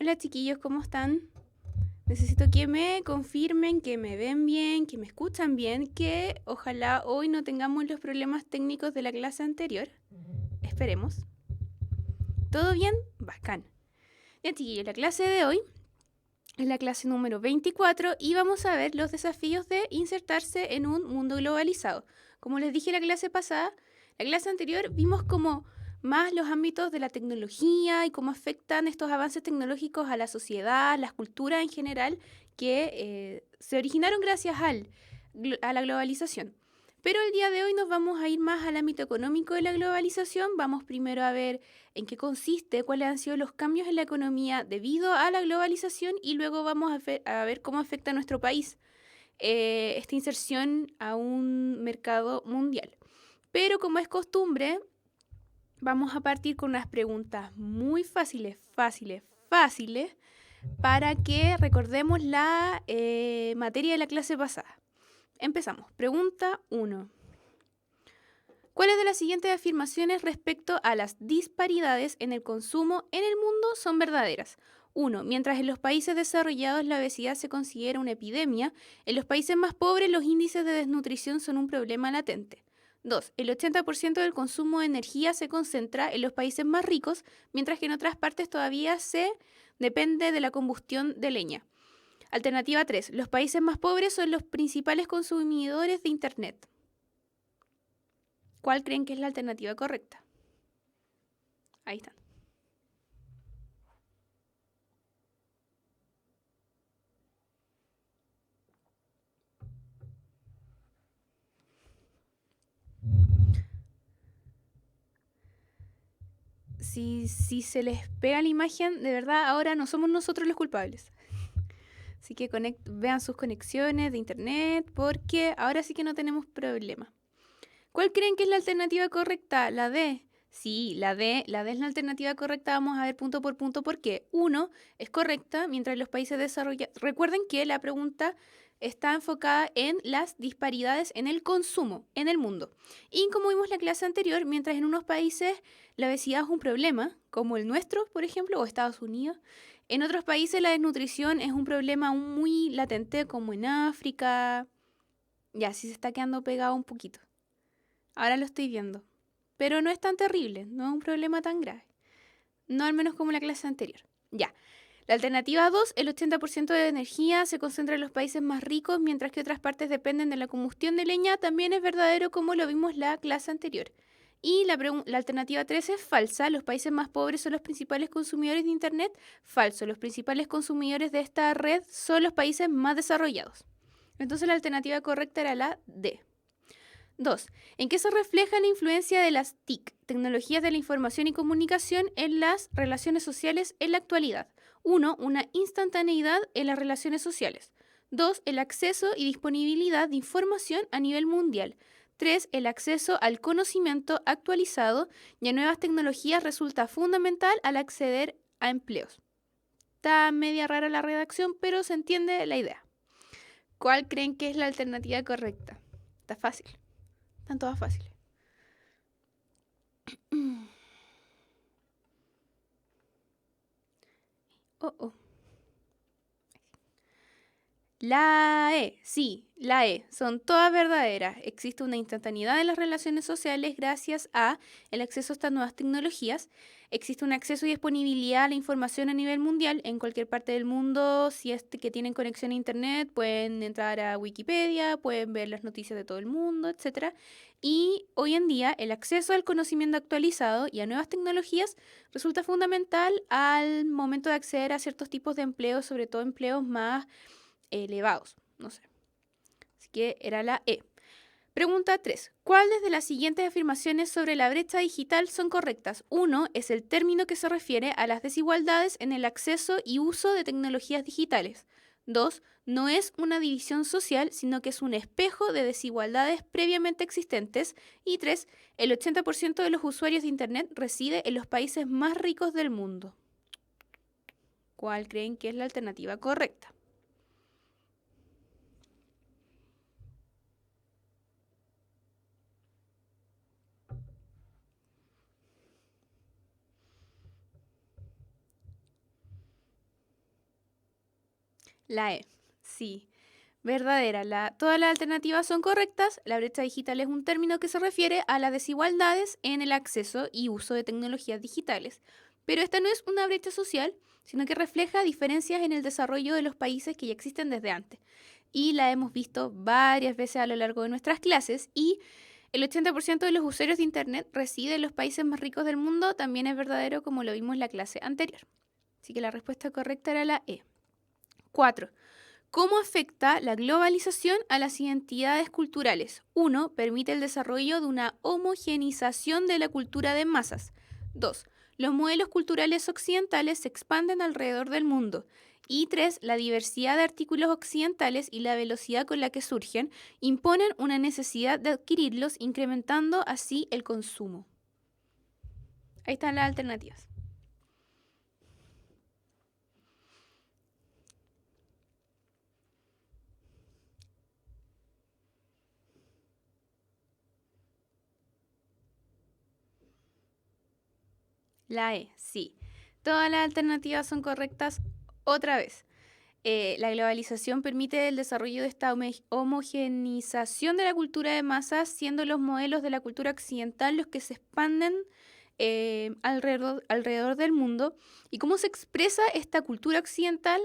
Hola chiquillos, ¿cómo están? Necesito que me confirmen, que me ven bien, que me escuchan bien, que ojalá hoy no tengamos los problemas técnicos de la clase anterior. Esperemos. ¿Todo bien? Bacán. Ya chiquillos, la clase de hoy es la clase número 24 y vamos a ver los desafíos de insertarse en un mundo globalizado. Como les dije la clase pasada, la clase anterior vimos como más los ámbitos de la tecnología y cómo afectan estos avances tecnológicos a la sociedad, las culturas en general, que se originaron gracias a la globalización. Pero el día de hoy nos vamos a ir más al ámbito económico de la globalización. Vamos primero a ver en qué consiste, cuáles han sido los cambios en la economía debido a la globalización y luego vamos a ver cómo afecta a nuestro país esta inserción a un mercado mundial. Pero como es costumbre, vamos a partir con unas preguntas muy fáciles, para que recordemos la materia de la clase pasada. Empezamos. Pregunta 1. ¿Cuáles de las siguientes afirmaciones respecto a las disparidades en el consumo en el mundo son verdaderas? 1. Mientras en los países desarrollados la obesidad se considera una epidemia, en los países más pobres los índices de desnutrición son un problema latente. 2. El 80% del consumo de energía se concentra en los países más ricos, mientras que en otras partes todavía se depende de la combustión de leña. Alternativa 3. Los países más pobres son los principales consumidores de Internet. ¿Cuál creen que es la alternativa correcta? Ahí están. Si se les pega la imagen, de verdad, ahora no somos nosotros los culpables. Así que vean sus conexiones de internet, porque ahora sí que no tenemos problema. ¿Cuál creen que es la alternativa correcta? La D. Sí, la D es la alternativa correcta. Vamos a ver punto por punto por qué. 1 es correcta, mientras los países desarrollados... Recuerden que la pregunta está enfocada en las disparidades en el consumo en el mundo. Y como vimos en la clase anterior, mientras en unos países la obesidad es un problema, como el nuestro, por ejemplo, o Estados Unidos, en otros países la desnutrición es un problema aún muy latente, como en África. Ya, sí se está quedando pegado un poquito. Ahora lo estoy viendo. Pero no es tan terrible, no es un problema tan grave. No al menos como la clase anterior. Ya. La alternativa 2, el 80% de energía se concentra en los países más ricos, mientras que otras partes dependen de la combustión de leña, también es verdadero como lo vimos la clase anterior. Y la alternativa 3 es falsa, los países más pobres son los principales consumidores de Internet. Falso, los principales consumidores de esta red son los países más desarrollados. Entonces la alternativa correcta era la D. 2. ¿En qué se refleja la influencia de las TIC, tecnologías de la información y comunicación, en las relaciones sociales en la actualidad? 1. Una instantaneidad en las relaciones sociales. 2. El acceso y disponibilidad de información a nivel mundial. 3. El acceso al conocimiento actualizado y a nuevas tecnologías resulta fundamental al acceder a empleos. Está media rara la redacción, pero se entiende la idea. ¿Cuál creen que es la alternativa correcta? Está fácil. Están todas fáciles. Oh, oh. La E, sí, la E, son todas verdaderas. Existe una instantaneidad en las relaciones sociales gracias a el acceso a estas nuevas tecnologías. Existe un acceso y disponibilidad a la información a nivel mundial. En cualquier parte del mundo, si es que tienen conexión a internet, pueden entrar a Wikipedia, pueden ver las noticias de todo el mundo, etc. Y hoy en día el acceso al conocimiento actualizado y a nuevas tecnologías resulta fundamental al momento de acceder a ciertos tipos de empleos, sobre todo empleos más elevados, no sé. Así que era la E. Pregunta 3. ¿Cuáles de las siguientes afirmaciones sobre la brecha digital son correctas? 1. Es el término que se refiere a las desigualdades en el acceso y uso de tecnologías digitales. 2. No es una división social, sino que es un espejo de desigualdades previamente existentes. Y 3. El 80% de los usuarios de Internet reside en los países más ricos del mundo. ¿Cuál creen que es la alternativa correcta? La E, sí. Verdadera. Todas las alternativas son correctas. La brecha digital es un término que se refiere a las desigualdades en el acceso y uso de tecnologías digitales. Pero esta no es una brecha social, sino que refleja diferencias en el desarrollo de los países que ya existen desde antes. Y la hemos visto varias veces a lo largo de nuestras clases y el 80% de los usuarios de Internet reside en los países más ricos del mundo. También es verdadero como lo vimos en la clase anterior. Así que la respuesta correcta era la E. 4. ¿Cómo afecta la globalización a las identidades culturales? 1. Permite el desarrollo de una homogeneización de la cultura de masas. 2. Los modelos culturales occidentales se expanden alrededor del mundo. Y 3. La diversidad de artículos occidentales y la velocidad con la que surgen imponen una necesidad de adquirirlos, incrementando así el consumo. Ahí están las alternativas. La E, sí. Todas las alternativas son correctas otra vez. La globalización permite el desarrollo de esta homogeneización de la cultura de masas, siendo los modelos de la cultura occidental los que se expanden alrededor del mundo. ¿Y cómo se expresa esta cultura occidental?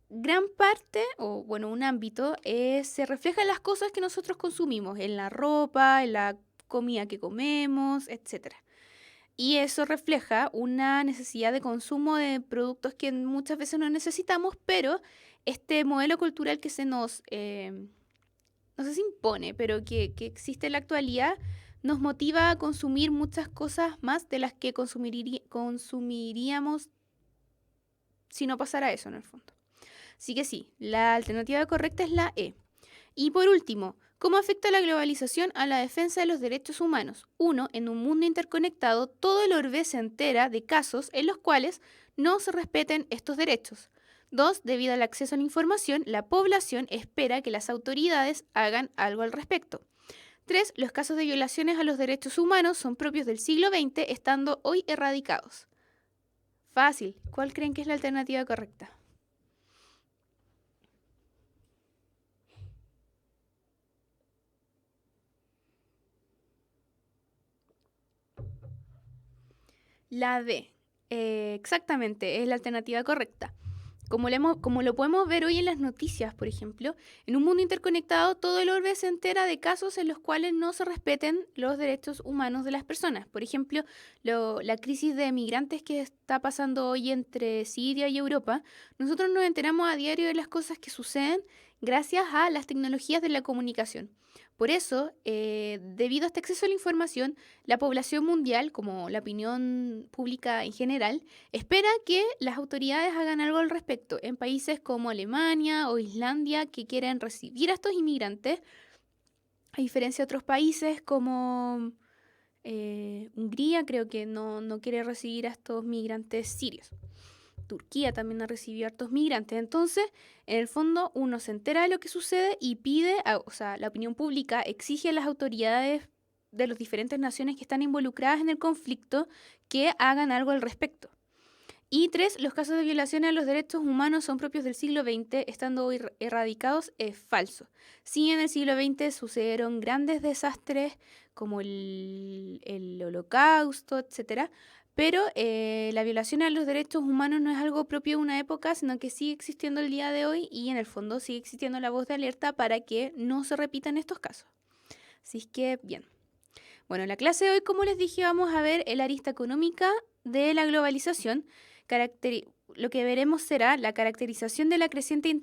Gran parte, o bueno, un ámbito, se refleja en las cosas que nosotros consumimos, en la ropa, en la comida que comemos, etc. Y eso refleja una necesidad de consumo de productos que muchas veces no necesitamos, pero este modelo cultural que no sé si impone, pero que existe en la actualidad, nos motiva a consumir muchas cosas más de las que consumiríamos si no pasara eso en el fondo. Así que sí, la alternativa correcta es la E. Y por último, ¿cómo afecta la globalización a la defensa de los derechos humanos? 1. En un mundo interconectado, todo el orbe se entera de casos en los cuales no se respeten estos derechos. 2. Debido al acceso a la información, la población espera que las autoridades hagan algo al respecto. 3. Los casos de violaciones a los derechos humanos son propios del siglo XX, estando hoy erradicados. Fácil. ¿Cuál creen que es la alternativa correcta? La D. Exactamente, es la alternativa correcta. Como lo podemos ver hoy en las noticias, por ejemplo, en un mundo interconectado, todo el orbe se entera de casos en los cuales no se respeten los derechos humanos de las personas. Por ejemplo, la crisis de migrantes que está pasando hoy entre Siria y Europa, nosotros nos enteramos a diario de las cosas que suceden gracias a las tecnologías de la comunicación. Por eso, debido a este acceso a la información, la población mundial, como la opinión pública en general, espera que las autoridades hagan algo al respecto. En países como Alemania o Islandia que quieren recibir a estos inmigrantes, a diferencia de otros países como Hungría, creo que no quiere recibir a estos migrantes sirios. Turquía también ha recibido hartos migrantes. Entonces, en el fondo, uno se entera de lo que sucede y pide, o sea, la opinión pública exige a las autoridades de las diferentes naciones que están involucradas en el conflicto que hagan algo al respecto. Y 3, los casos de violación a los derechos humanos son propios del siglo XX, estando hoy erradicados, es falso. Sí, en el siglo XX sucedieron grandes desastres como el Holocausto, etcétera, pero la violación a los derechos humanos no es algo propio de una época, sino que sigue existiendo el día de hoy y en el fondo sigue existiendo la voz de alerta para que no se repitan estos casos. Así es que, bien. Bueno, en la clase de hoy, como les dije, vamos a ver el arista económica de la globalización. Lo que veremos será la caracterización de la creciente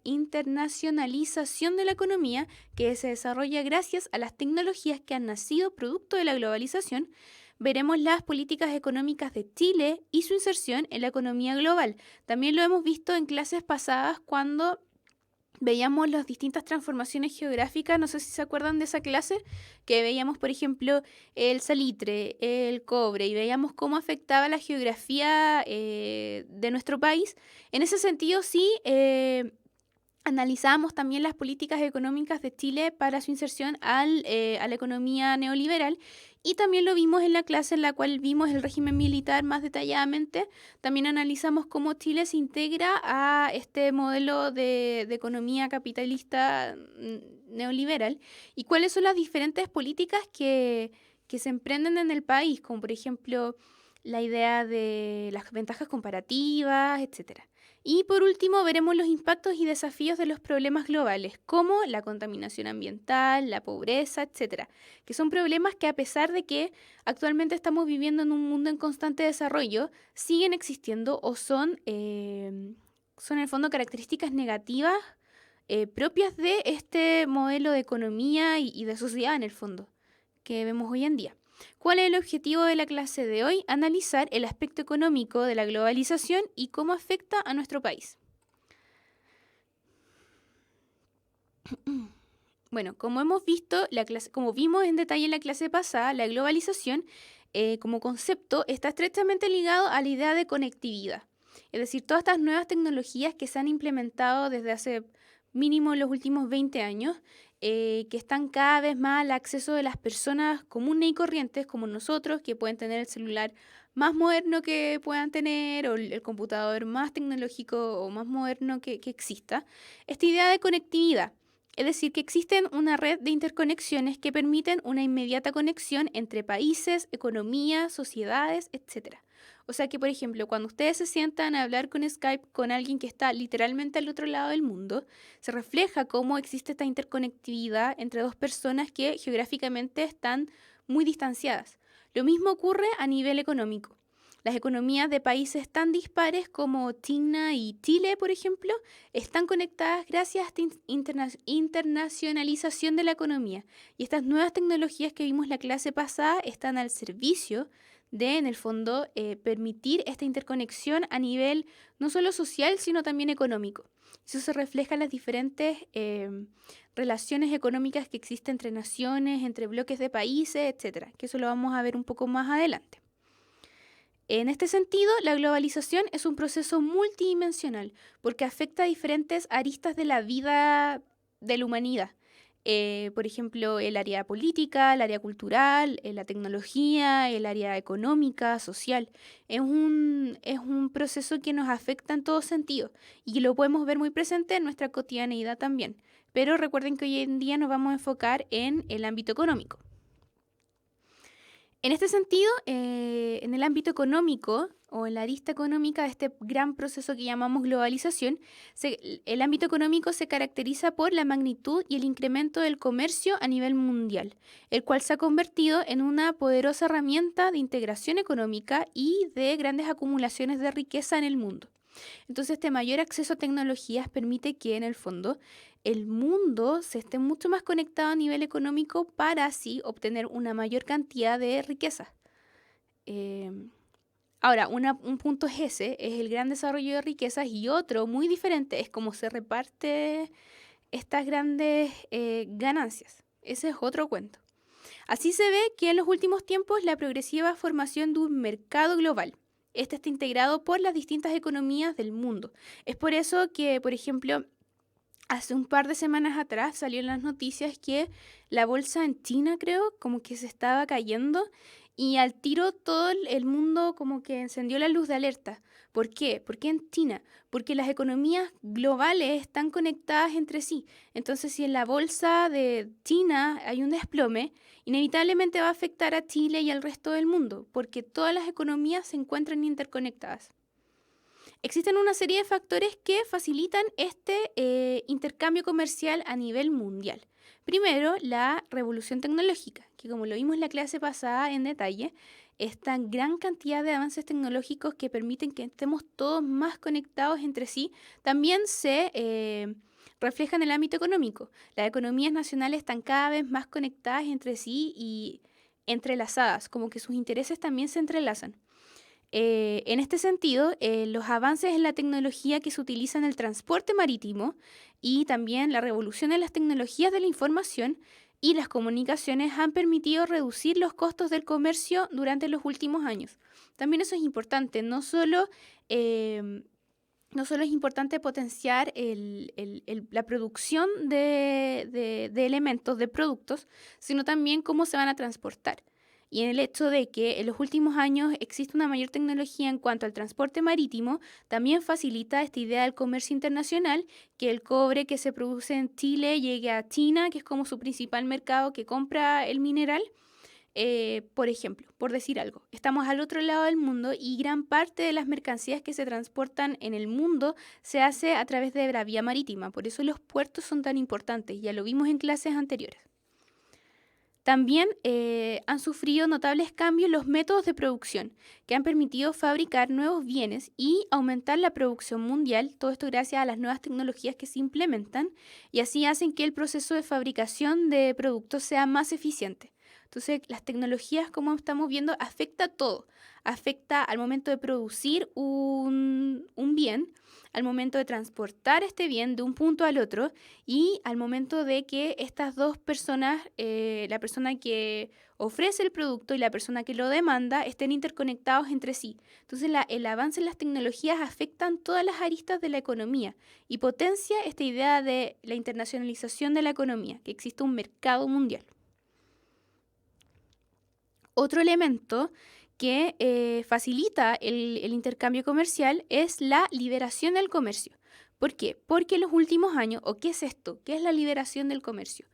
internacionalización de la economía que se desarrolla gracias a las tecnologías que han nacido producto de la globalización. Veremos las políticas económicas de Chile y su inserción en la economía global. También lo hemos visto en clases pasadas cuando veíamos las distintas transformaciones geográficas. No sé si se acuerdan de esa clase, que veíamos, por ejemplo, el salitre, el cobre, y veíamos cómo afectaba la geografía de nuestro país. En ese sentido, sí, analizábamos también las políticas económicas de Chile para su inserción a la economía neoliberal Y también lo vimos en la clase en la cual vimos el régimen militar más detalladamente. También analizamos cómo Chile se integra a este modelo de economía capitalista neoliberal y cuáles son las diferentes políticas que se emprenden en el país, como por ejemplo la idea de las ventajas comparativas, etcétera. Y por último, veremos los impactos y desafíos de los problemas globales, como la contaminación ambiental, la pobreza, etcétera, que son problemas que a pesar de que actualmente estamos viviendo en un mundo en constante desarrollo, siguen existiendo o son en el fondo características negativas propias de este modelo de economía y de sociedad en el fondo que vemos hoy en día. ¿Cuál es el objetivo de la clase de hoy? Analizar el aspecto económico de la globalización y cómo afecta a nuestro país. Bueno, como hemos visto, como vimos en detalle en la clase pasada, la globalización como concepto está estrechamente ligado a la idea de conectividad. Es decir, todas estas nuevas tecnologías que se han implementado desde hace mínimo los últimos 20 años, que están cada vez más al acceso de las personas comunes y corrientes como nosotros, que pueden tener el celular más moderno que puedan tener o el computador más tecnológico o más moderno que exista. Esta idea de conectividad. Es decir, que existen una red de interconexiones que permiten una inmediata conexión entre países, economías, sociedades, etcétera. O sea que, por ejemplo, cuando ustedes se sientan a hablar con Skype con alguien que está literalmente al otro lado del mundo, se refleja cómo existe esta interconectividad entre dos personas que geográficamente están muy distanciadas. Lo mismo ocurre a nivel económico. Las economías de países tan dispares como China y Chile, por ejemplo, están conectadas gracias a esta internacionalización de la economía. Y estas nuevas tecnologías que vimos la clase pasada están al servicio de, en el fondo, permitir esta interconexión a nivel no solo social, sino también económico. Eso se refleja en las diferentes relaciones económicas que existen entre naciones, entre bloques de países, etcétera, que eso lo vamos a ver un poco más adelante. En este sentido, la globalización es un proceso multidimensional porque afecta a diferentes aristas de la vida de la humanidad. Por ejemplo, el área política, el área cultural, la tecnología, el área económica, social. Es un proceso que nos afecta en todo sentido y lo podemos ver muy presente en nuestra cotidianeidad también. Pero recuerden que hoy en día nos vamos a enfocar en el ámbito económico. En este sentido, en el ámbito económico o en la arista económica de este gran proceso que llamamos globalización, el ámbito económico se caracteriza por la magnitud y el incremento del comercio a nivel mundial, el cual se ha convertido en una poderosa herramienta de integración económica y de grandes acumulaciones de riqueza en el mundo. Entonces, este mayor acceso a tecnologías permite que, en el fondo, el mundo se esté mucho más conectado a nivel económico para así obtener una mayor cantidad de riqueza. Ahora, un punto es ese, es el gran desarrollo de riquezas, y otro muy diferente es cómo se reparte estas grandes ganancias. Ese es otro cuento. Así se ve que en los últimos tiempos la progresiva formación de un mercado global. Este está integrado por las distintas economías del mundo. Es por eso que, por ejemplo, hace un par de semanas atrás salió en las noticias que la bolsa en China, creo, como que se estaba cayendo y al tiro todo el mundo como que encendió la luz de alerta. ¿Por qué? ¿Por qué en China? Porque las economías globales están conectadas entre sí. Entonces, si en la bolsa de China hay un desplome, inevitablemente va a afectar a Chile y al resto del mundo, porque todas las economías se encuentran interconectadas. Existen una serie de factores que facilitan este intercambio comercial a nivel mundial. Primero, la revolución tecnológica, que como lo vimos en la clase pasada en detalle, esta gran cantidad de avances tecnológicos que permiten que estemos todos más conectados entre sí, también se refleja en el ámbito económico. Las economías nacionales están cada vez más conectadas entre sí y entrelazadas, como que sus intereses también se entrelazan. En este sentido, los avances en la tecnología que se utiliza en el transporte marítimo y también la revolución en las tecnologías de la información y las comunicaciones han permitido reducir los costos del comercio durante los últimos años. También eso es importante, no solo es importante potenciar la producción de elementos, de productos, sino también cómo se van a transportar. y en el hecho de que en los últimos años existe una mayor tecnología en cuanto al transporte marítimo, también facilita esta idea del comercio internacional, que el cobre que se produce en Chile llegue a China, que es como su principal mercado que compra el mineral. Por ejemplo, por decir algo, estamos al otro lado del mundo y gran parte de las mercancías que se transportan en el mundo se hace a través de la vía marítima. Por eso los puertos son tan importantes, ya lo vimos en clases anteriores. También han sufrido notables cambios los métodos de producción, que han permitido fabricar nuevos bienes y aumentar la producción mundial, todo esto gracias a las nuevas tecnologías que se implementan, y así hacen que el proceso de fabricación de productos sea más eficiente. Entonces, las tecnologías, como estamos viendo, afecta todo. Afecta al momento de producir un bien, al momento de transportar este bien de un punto al otro y al momento de que estas dos personas, la persona que ofrece el producto y la persona que lo demanda, estén interconectados entre sí. Entonces, el avance en las tecnologías afectan todas las aristas de la economía y potencia esta idea de la internacionalización de la economía, que existe un mercado mundial. Otro elemento que facilita el intercambio comercial es la liberación del comercio. ¿Por qué? Porque en los últimos años, ¿o qué es esto? ¿Qué es la liberación del comercio?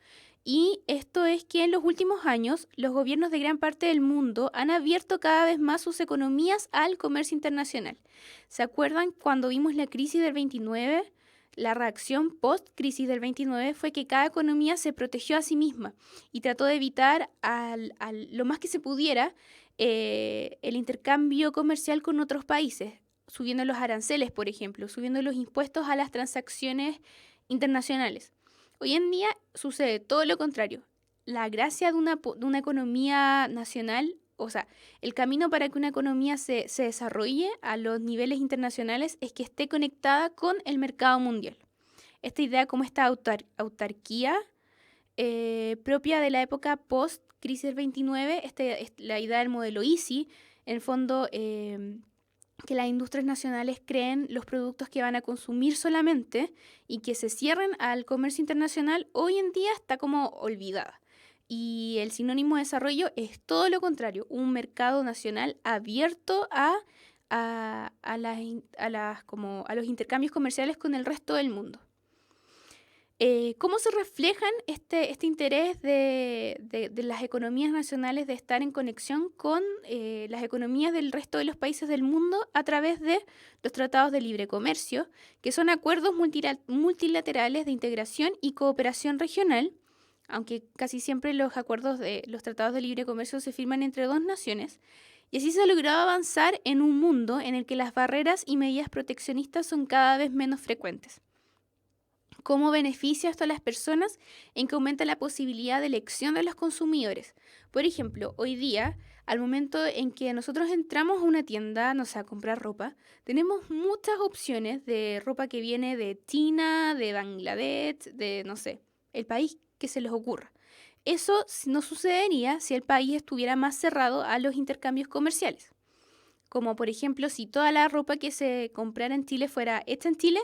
Y esto es que en los últimos años los gobiernos de gran parte del mundo han abierto cada vez más sus economías al comercio internacional. ¿Se acuerdan cuando vimos la crisis del 29? La reacción post-crisis del 29 fue que cada economía se protegió a sí misma y trató de evitar lo más que se pudiera el intercambio comercial con otros países, subiendo los aranceles, por ejemplo, subiendo los impuestos a las transacciones internacionales. Hoy en día sucede todo lo contrario. La gracia de una economía nacional, o sea, el camino para que una economía se desarrolle a los niveles internacionales es que esté conectada con el mercado mundial. Esta idea como esta autarquía propia de la época post-crisis del 29, la idea del modelo EASY, en el fondo que las industrias nacionales creen los productos que van a consumir solamente y que se cierren al comercio internacional, hoy en día está como olvidada. Y el sinónimo de desarrollo es todo lo contrario, un mercado nacional abierto a los intercambios comerciales con el resto del mundo. ¿Cómo se reflejan este interés de las economías nacionales de estar en conexión con las economías del resto de los países del mundo a través de los tratados de libre comercio, que son acuerdos multilaterales de integración y cooperación regional, aunque casi siempre los acuerdos de los tratados de libre comercio se firman entre dos naciones, y así se ha logrado avanzar en un mundo en el que las barreras y medidas proteccionistas son cada vez menos frecuentes? ¿Cómo beneficia esto a las personas? En que aumenta la posibilidad de elección de los consumidores. Por ejemplo, hoy día, al momento en que nosotros entramos a una tienda, no sé, a comprar ropa, tenemos muchas opciones de ropa que viene de China, de Bangladesh, de, no sé, el país que se les ocurra. Eso no sucedería si el país estuviera más cerrado a los intercambios comerciales. Como por ejemplo, si toda la ropa que se comprara en Chile fuera hecha en Chile,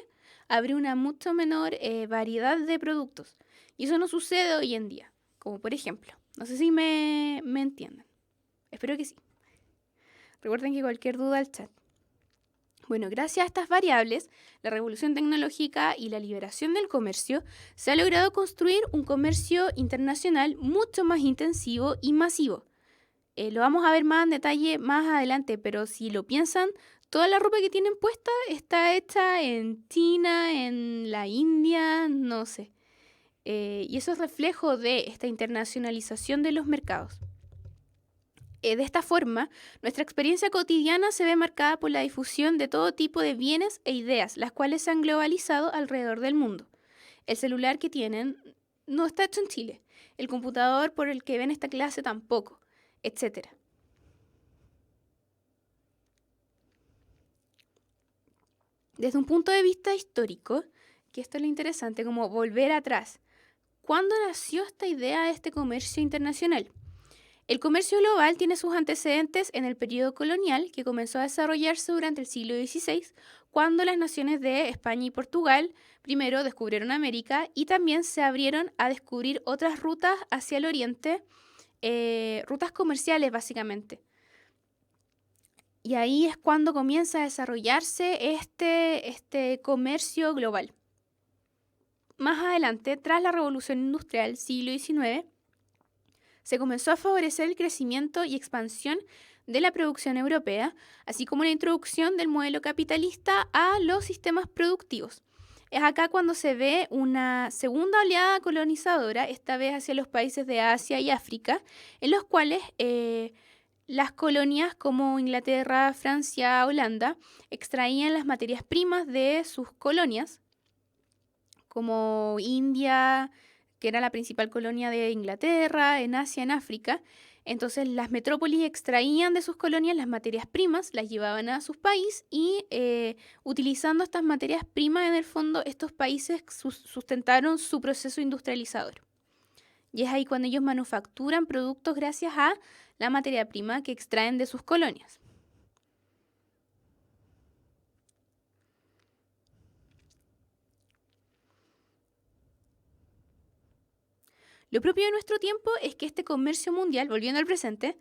habría una mucho menor variedad de productos. Y eso no sucede hoy en día. Como por ejemplo, no sé si me entienden. Espero que sí. Recuerden que cualquier duda al chat. Bueno, gracias a estas variables, la revolución tecnológica y la liberación del comercio, se ha logrado construir un comercio internacional mucho más intensivo y masivo. Lo vamos a ver más en detalle más adelante, pero si lo piensan, toda la ropa que tienen puesta está hecha en China, en la India, no sé. Y eso es reflejo de esta internacionalización de los mercados. De esta forma, nuestra experiencia cotidiana se ve marcada por la difusión de todo tipo de bienes e ideas, las cuales se han globalizado alrededor del mundo. El celular que tienen no está hecho en Chile, el computador por el que ven esta clase tampoco, etc. Desde un punto de vista histórico, que esto es lo interesante, como volver atrás, ¿cuándo nació esta idea de este comercio internacional? El comercio global tiene sus antecedentes en el periodo colonial, que comenzó a desarrollarse durante el siglo XVI, cuando las naciones de España y Portugal primero descubrieron América y también se abrieron a descubrir otras rutas hacia el oriente rutas comerciales básicamente. Y ahí es cuando comienza a desarrollarse este comercio global. Más adelante, tras la Revolución Industrial, siglo XIX, se comenzó a favorecer el crecimiento y expansión de la producción europea, así como la introducción del modelo capitalista a los sistemas productivos. Es acá cuando se ve una segunda oleada colonizadora, esta vez hacia los países de Asia y África, en los cuales las colonias como Inglaterra, Francia, Holanda, extraían las materias primas de sus colonias, como India, que era la principal colonia de Inglaterra, en Asia, en África. Entonces las metrópolis extraían de sus colonias las materias primas, las llevaban a sus países y utilizando estas materias primas, en el fondo, estos países sustentaron su proceso industrializador. Y es ahí cuando ellos manufacturan productos gracias a la materia prima que extraen de sus colonias. Lo propio de nuestro tiempo es que este comercio mundial, volviendo al presente,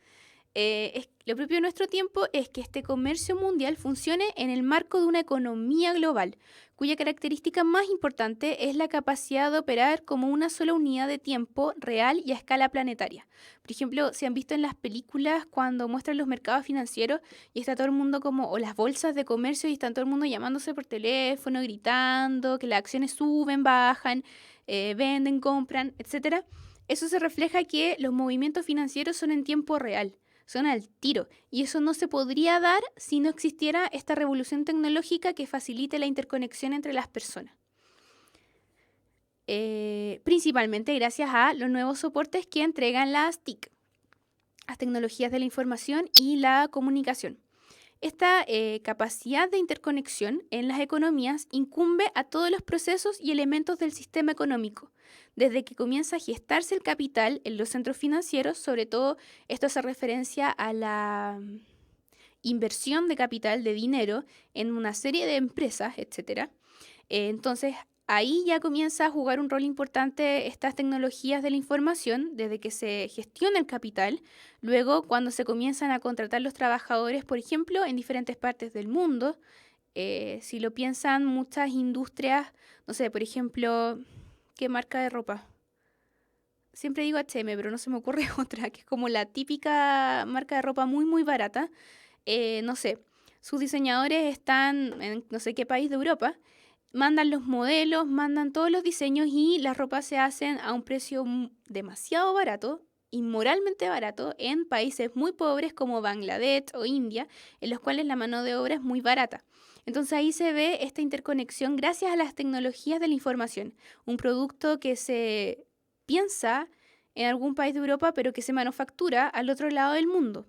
lo propio de nuestro tiempo es que este comercio mundial funcione en el marco de una economía global, cuya característica más importante es la capacidad de operar como una sola unidad de tiempo real y a escala planetaria. Por ejemplo, si han visto en las películas cuando muestran los mercados financieros y está todo el mundo como, o las bolsas de comercio y está todo el mundo llamándose por teléfono, gritando, que las acciones suben, bajan, venden, compran, etcétera. Eso se refleja que los movimientos financieros son en tiempo real, son al tiro, y eso no se podría dar si no existiera esta revolución tecnológica que facilite la interconexión entre las personas. Principalmente gracias a los nuevos soportes que entregan las TIC, las tecnologías de la información y la comunicación. Esta capacidad de interconexión en las economías incumbe a todos los procesos y elementos del sistema económico. Desde que comienza a gestarse el capital en los centros financieros, sobre todo esto hace referencia a la inversión de capital, de dinero, en una serie de empresas, etc. Entonces, ahí ya comienza a jugar un rol importante estas tecnologías de la información, desde que se gestiona el capital, luego cuando se comienzan a contratar los trabajadores, por ejemplo, en diferentes partes del mundo. Si lo piensan, muchas industrias, no sé, por ejemplo, ¿qué marca de ropa? Siempre digo H&M, pero no se me ocurre otra, que es como la típica marca de ropa muy, muy barata. No sé, sus diseñadores están en no sé qué país de Europa, mandan los modelos, mandan todos los diseños y las ropas se hacen a un precio demasiado barato, inmoralmente barato, en países muy pobres como Bangladesh o India, en los cuales la mano de obra es muy barata. Entonces ahí se ve esta interconexión gracias a las tecnologías de la información, un producto que se piensa en algún país de Europa pero que se manufactura al otro lado del mundo,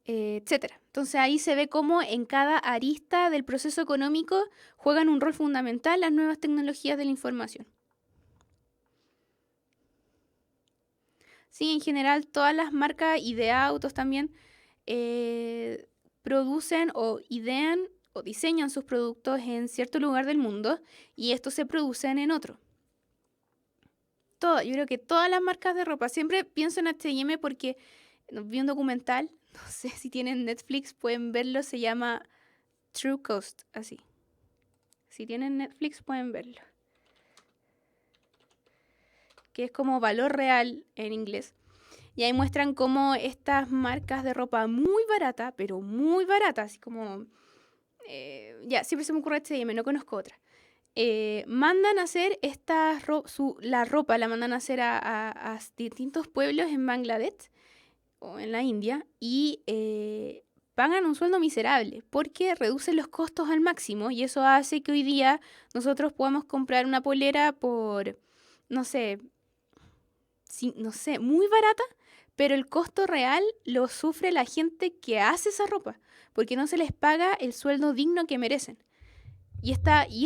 etcétera. Entonces ahí se ve cómo en cada arista del proceso económico juegan un rol fundamental las nuevas tecnologías de la información. Sí, en general todas las marcas y de autos también producen o idean o diseñan sus productos en cierto lugar del mundo y estos se producen en otro. Yo creo que todas las marcas de ropa, siempre pienso en H&M porque vi un documental, no sé si tienen Netflix, pueden verlo, se llama True Cost, así. Si tienen Netflix pueden verlo. Que es como valor real en inglés. Y ahí muestran cómo estas marcas de ropa muy barata, pero muy barata, así como... ya, siempre se me ocurre H&M, no conozco otra. Mandan a hacer la ropa, la mandan a hacer a distintos pueblos en Bangladesh o en la India y pagan un sueldo miserable porque reducen los costos al máximo y eso hace que hoy día nosotros podamos comprar una polera por, no sé, muy barata, pero el costo real lo sufre la gente que hace esa ropa porque no se les paga el sueldo digno que merecen. Y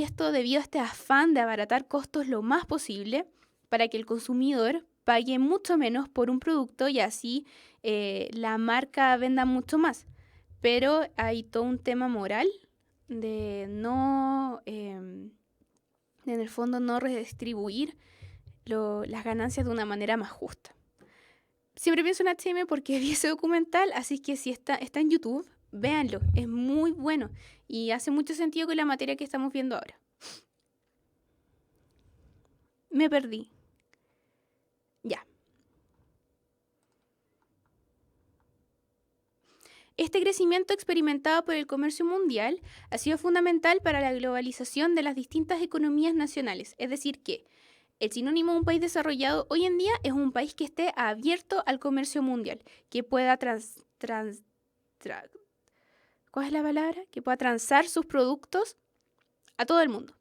esto debido a este afán de abaratar costos lo más posible para que el consumidor pague mucho menos por un producto y así la marca venda mucho más. Pero hay todo un tema moral de no, en el fondo, no redistribuir las ganancias de una manera más justa. siempre pienso en HM porque vi ese documental, así que si está en YouTube, véanlo, es muy bueno y hace mucho sentido con la materia que estamos viendo ahora. Me perdí. Ya. Este crecimiento experimentado por el comercio mundial ha sido fundamental para la globalización de las distintas economías nacionales. Es decir, que el sinónimo de un país desarrollado hoy en día es un país que esté abierto al comercio mundial, que pueda ¿cuál es la palabra? Que pueda transar sus productos a todo el mundo.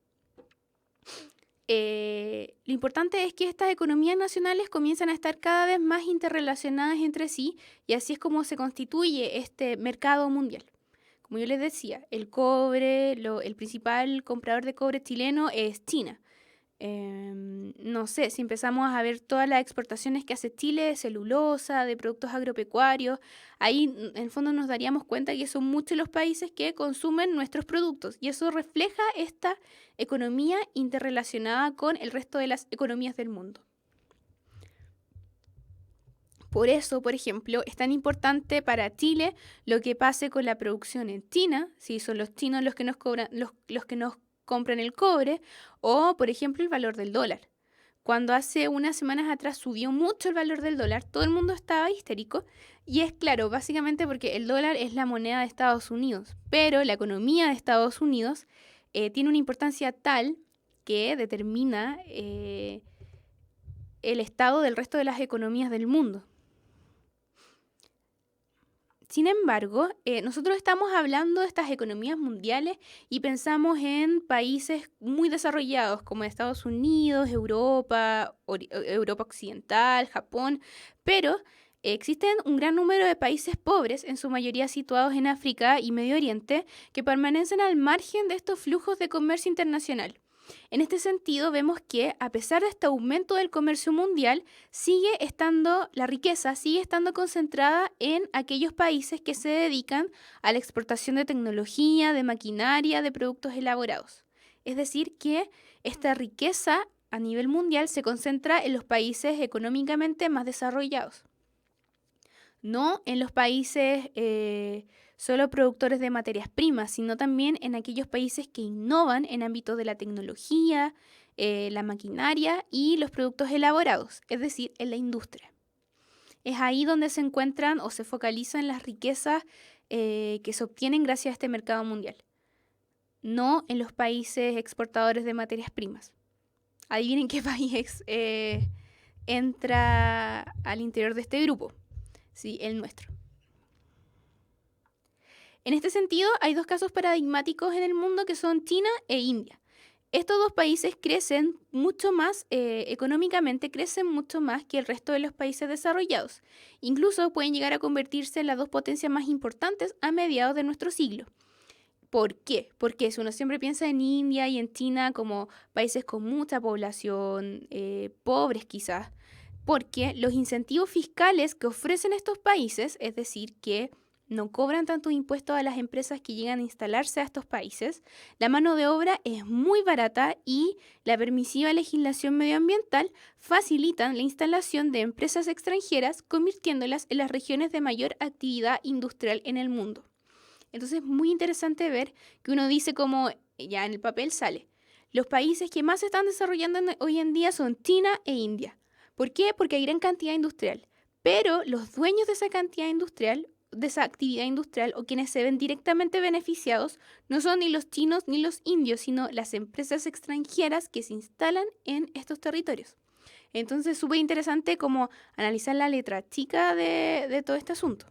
Lo importante es que estas economías nacionales comienzan a estar cada vez más interrelacionadas entre sí y así es como se constituye este mercado mundial. Como yo les decía, el cobre, el principal comprador de cobre chileno es China. No sé, si empezamos a ver todas las exportaciones que hace Chile de celulosa, de productos agropecuarios, ahí en el fondo nos daríamos cuenta que son muchos los países que consumen nuestros productos y eso refleja esta economía interrelacionada con el resto de las economías del mundo. Por eso, por ejemplo, es tan importante para Chile lo que pase con la producción en China, si son los chinos los que nos cobran, los que nos compran el cobre, o por ejemplo el valor del dólar. Cuando hace unas semanas atrás subió mucho el valor del dólar, todo el mundo estaba histérico y es claro, básicamente porque el dólar es la moneda de Estados Unidos, pero la economía de Estados Unidos tiene una importancia tal que determina el estado del resto de las economías del mundo. Sin embargo, nosotros estamos hablando de estas economías mundiales y pensamos en países muy desarrollados como Estados Unidos, Europa, Europa Occidental, Japón, pero existen un gran número de países pobres, en su mayoría situados en África y Medio Oriente, que permanecen al margen de estos flujos de comercio internacional. En este sentido, vemos que a pesar de este aumento del comercio mundial, la riqueza sigue estando concentrada en aquellos países que se dedican a la exportación de tecnología, de maquinaria, de productos elaborados. Es decir, que esta riqueza a nivel mundial se concentra en los países económicamente más desarrollados, no en los países solo productores de materias primas, sino también en aquellos países que innovan en ámbitos de la tecnología, la maquinaria y los productos elaborados, es decir, en la industria. Es ahí donde se encuentran o se focalizan las riquezas que se obtienen gracias a este mercado mundial, no en los países exportadores de materias primas. Adivinen qué país entra al interior de este grupo. Sí, el nuestro. En este sentido, hay dos casos paradigmáticos en el mundo que son China e India. Estos dos países crecen mucho más, económicamente crecen mucho más que el resto de los países desarrollados. Incluso pueden llegar a convertirse en las dos potencias más importantes a mediados de nuestro siglo. ¿Por qué? Porque si uno siempre piensa en India y en China como países con mucha población, pobres quizás, porque los incentivos fiscales que ofrecen estos países, es decir, que no cobran tantos impuestos a las empresas que llegan a instalarse a estos países, la mano de obra es muy barata y la permisiva legislación medioambiental facilitan la instalación de empresas extranjeras, convirtiéndolas en las regiones de mayor actividad industrial en el mundo. Entonces es muy interesante ver que uno dice como, ya en el papel sale, los países que más se están desarrollando hoy en día son China e India. ¿Por qué? Porque hay gran cantidad industrial. Pero los dueños de esa cantidad industrial, de esa actividad industrial o quienes se ven directamente beneficiados, no son ni los chinos ni los indios, sino las empresas extranjeras que se instalan en estos territorios. Entonces, súper interesante como analizar la letra chica de todo este asunto.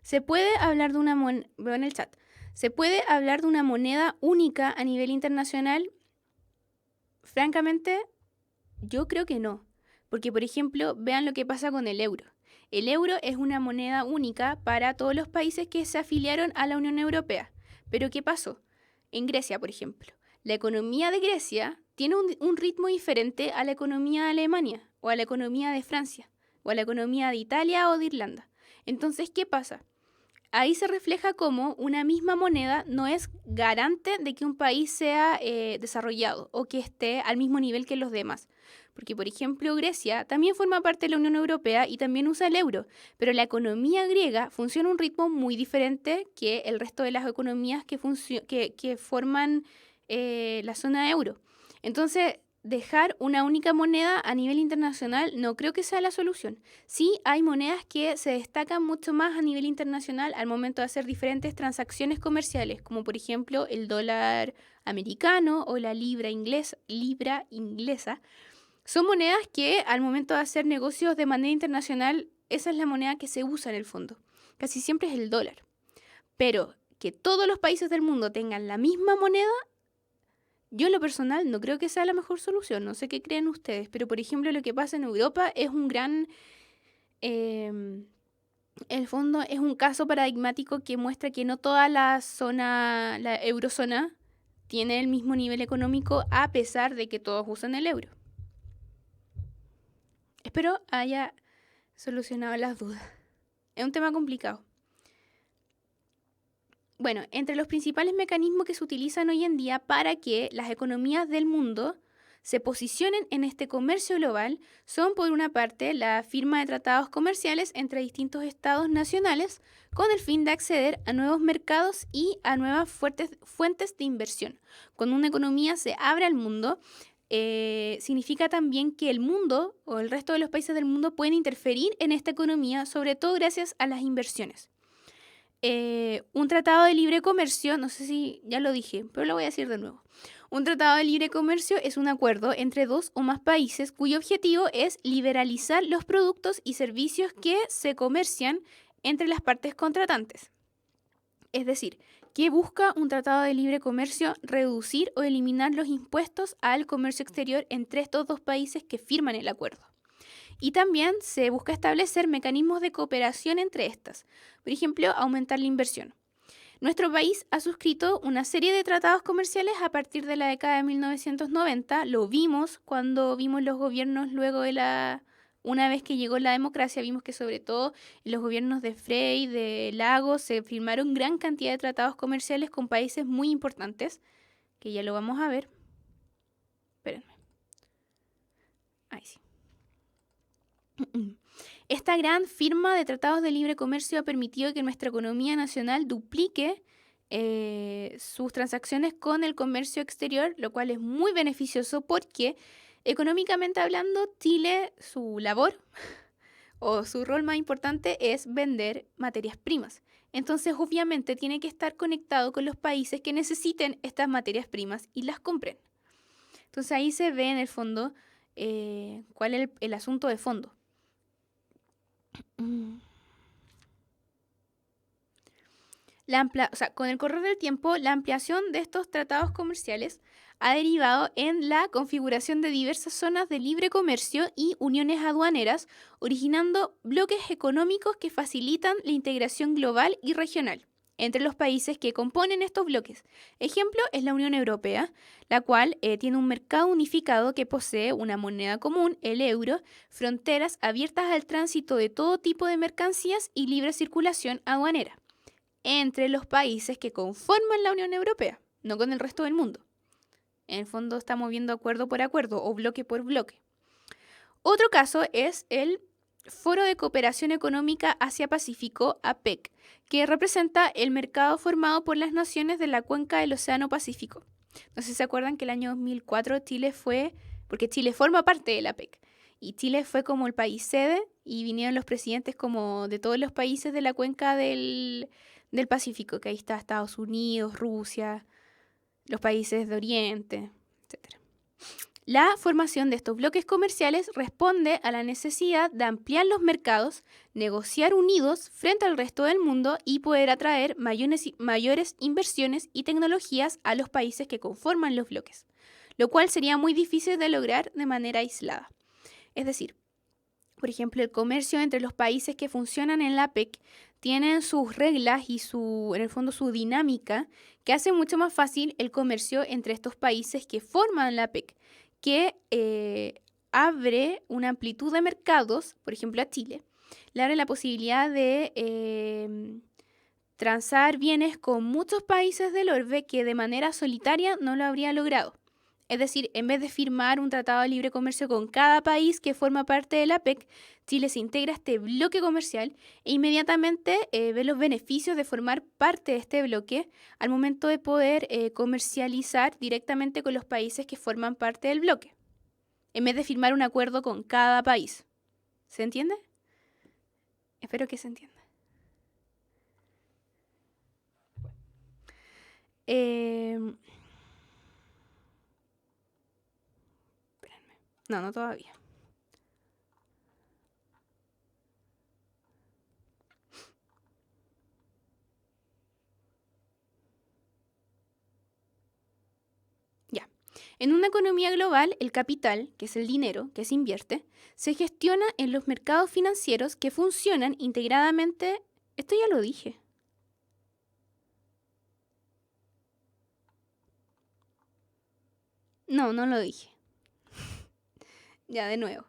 Se puede hablar de una veo en el chat. ¿Se puede hablar de una moneda única a nivel internacional? Francamente, yo creo que no. Porque, por ejemplo, vean lo que pasa con el euro. El euro es una moneda única para todos los países que se afiliaron a la Unión Europea. Pero ¿qué pasó? En Grecia, por ejemplo. La economía de Grecia tiene un ritmo diferente a la economía de Alemania, o a la economía de Francia, o a la economía de Italia o de Irlanda. Entonces, ¿qué pasa? ahí se refleja cómo una misma moneda no es garante de que un país sea desarrollado o que esté al mismo nivel que los demás. Porque, por ejemplo, Grecia también forma parte de la Unión Europea y también usa el euro, pero la economía griega funciona a un ritmo muy diferente que el resto de las economías que forman la zona euro. Entonces, dejar una única moneda a nivel internacional no creo que sea la solución. Sí, hay monedas que se destacan mucho más a nivel internacional al momento de hacer diferentes transacciones comerciales, como por ejemplo el dólar americano o la libra inglesa. Son monedas que al momento de hacer negocios de manera internacional, esa es la moneda que se usa en el fondo. Casi siempre es el dólar. Pero que todos los países del mundo tengan la misma moneda, yo en lo personal no creo que sea la mejor solución. No sé qué creen ustedes, pero por ejemplo lo que pasa en Europa es un gran... el fondo es un caso paradigmático que muestra que no toda la eurozona, tiene el mismo nivel económico a pesar de que todos usan el euro. Espero haya solucionado las dudas. Es un tema complicado. Bueno, entre los principales mecanismos que se utilizan hoy en día para que las economías del mundo se posicionen en este comercio global son, por una parte, la firma de tratados comerciales entre distintos estados nacionales con el fin de acceder a nuevos mercados y a nuevas fuentes de inversión. Cuando una economía se abre al mundo, significa también que el mundo o el resto de los países del mundo pueden interferir en esta economía, sobre todo gracias a las inversiones. Un tratado de libre comercio, no sé si ya lo dije, pero lo voy a decir de nuevo. Un tratado de libre comercio es un acuerdo entre dos o más países cuyo objetivo es liberalizar los productos y servicios que se comercian entre las partes contratantes. Es decir, que busca un tratado de libre comercio reducir o eliminar los impuestos al comercio exterior entre estos dos países que firman el acuerdo. Y también se busca establecer mecanismos de cooperación entre estas. Por ejemplo, aumentar la inversión. Nuestro país ha suscrito una serie de tratados comerciales a partir de la década de 1990. Lo vimos cuando vimos los gobiernos luego de una vez que llegó la democracia, vimos que sobre todo en los gobiernos de Frei, de Lagos, se firmaron gran cantidad de tratados comerciales con países muy importantes, que ya lo vamos a ver. Espérenme. Ahí sí. Esta gran firma de tratados de libre comercio ha permitido que nuestra economía nacional duplique sus transacciones con el comercio exterior, lo cual es muy beneficioso porque económicamente hablando, Chile, su labor o su rol más importante es vender materias primas. Entonces, obviamente, tiene que estar conectado con los países que necesiten estas materias primas y las compren. Entonces, ahí se ve en el fondo cuál es el asunto de fondo. Con el correr del tiempo, la ampliación de estos tratados comerciales ha derivado en la configuración de diversas zonas de libre comercio y uniones aduaneras, originando bloques económicos que facilitan la integración global y regional entre los países que componen estos bloques. Ejemplo es la Unión Europea, la cual tiene un mercado unificado que posee una moneda común, el euro, fronteras abiertas al tránsito de todo tipo de mercancías y libre circulación aduanera entre los países que conforman la Unión Europea, no con el resto del mundo. En el fondo estamos viendo acuerdo por acuerdo o bloque por bloque. Otro caso es el Foro de Cooperación Económica Asia-Pacífico, APEC, que representa el mercado formado por las naciones de la cuenca del Océano Pacífico. No sé si se acuerdan que el año 2004 Chile fue, porque Chile forma parte de la APEC, y Chile fue como el país sede y vinieron los presidentes como de todos los países de la cuenca del Pacífico, que ahí está Estados Unidos, Rusia, los países de Oriente, etc. La formación de estos bloques comerciales responde a la necesidad de ampliar los mercados, negociar unidos frente al resto del mundo y poder atraer mayores inversiones y tecnologías a los países que conforman los bloques, lo cual sería muy difícil de lograr de manera aislada. Es decir, por ejemplo, el comercio entre los países que funcionan en la APEC tienen sus reglas y en el fondo su dinámica que hace mucho más fácil el comercio entre estos países que forman la APEC, que abre una amplitud de mercados, por ejemplo a Chile, le abre la posibilidad de transar bienes con muchos países del orbe que de manera solitaria no lo habría logrado. Es decir, en vez de firmar un tratado de libre comercio con cada país que forma parte de la PEC, Chile se integra a este bloque comercial e inmediatamente ve los beneficios de formar parte de este bloque al momento de poder comercializar directamente con los países que forman parte del bloque, en vez de firmar un acuerdo con cada país. ¿Se entiende? Espero que se entienda. Espérenme. No todavía. Ya. En una economía global, el capital, que es el dinero que se invierte, se gestiona en los mercados financieros que funcionan integradamente. Esto ya lo dije. No lo dije. Ya, de nuevo.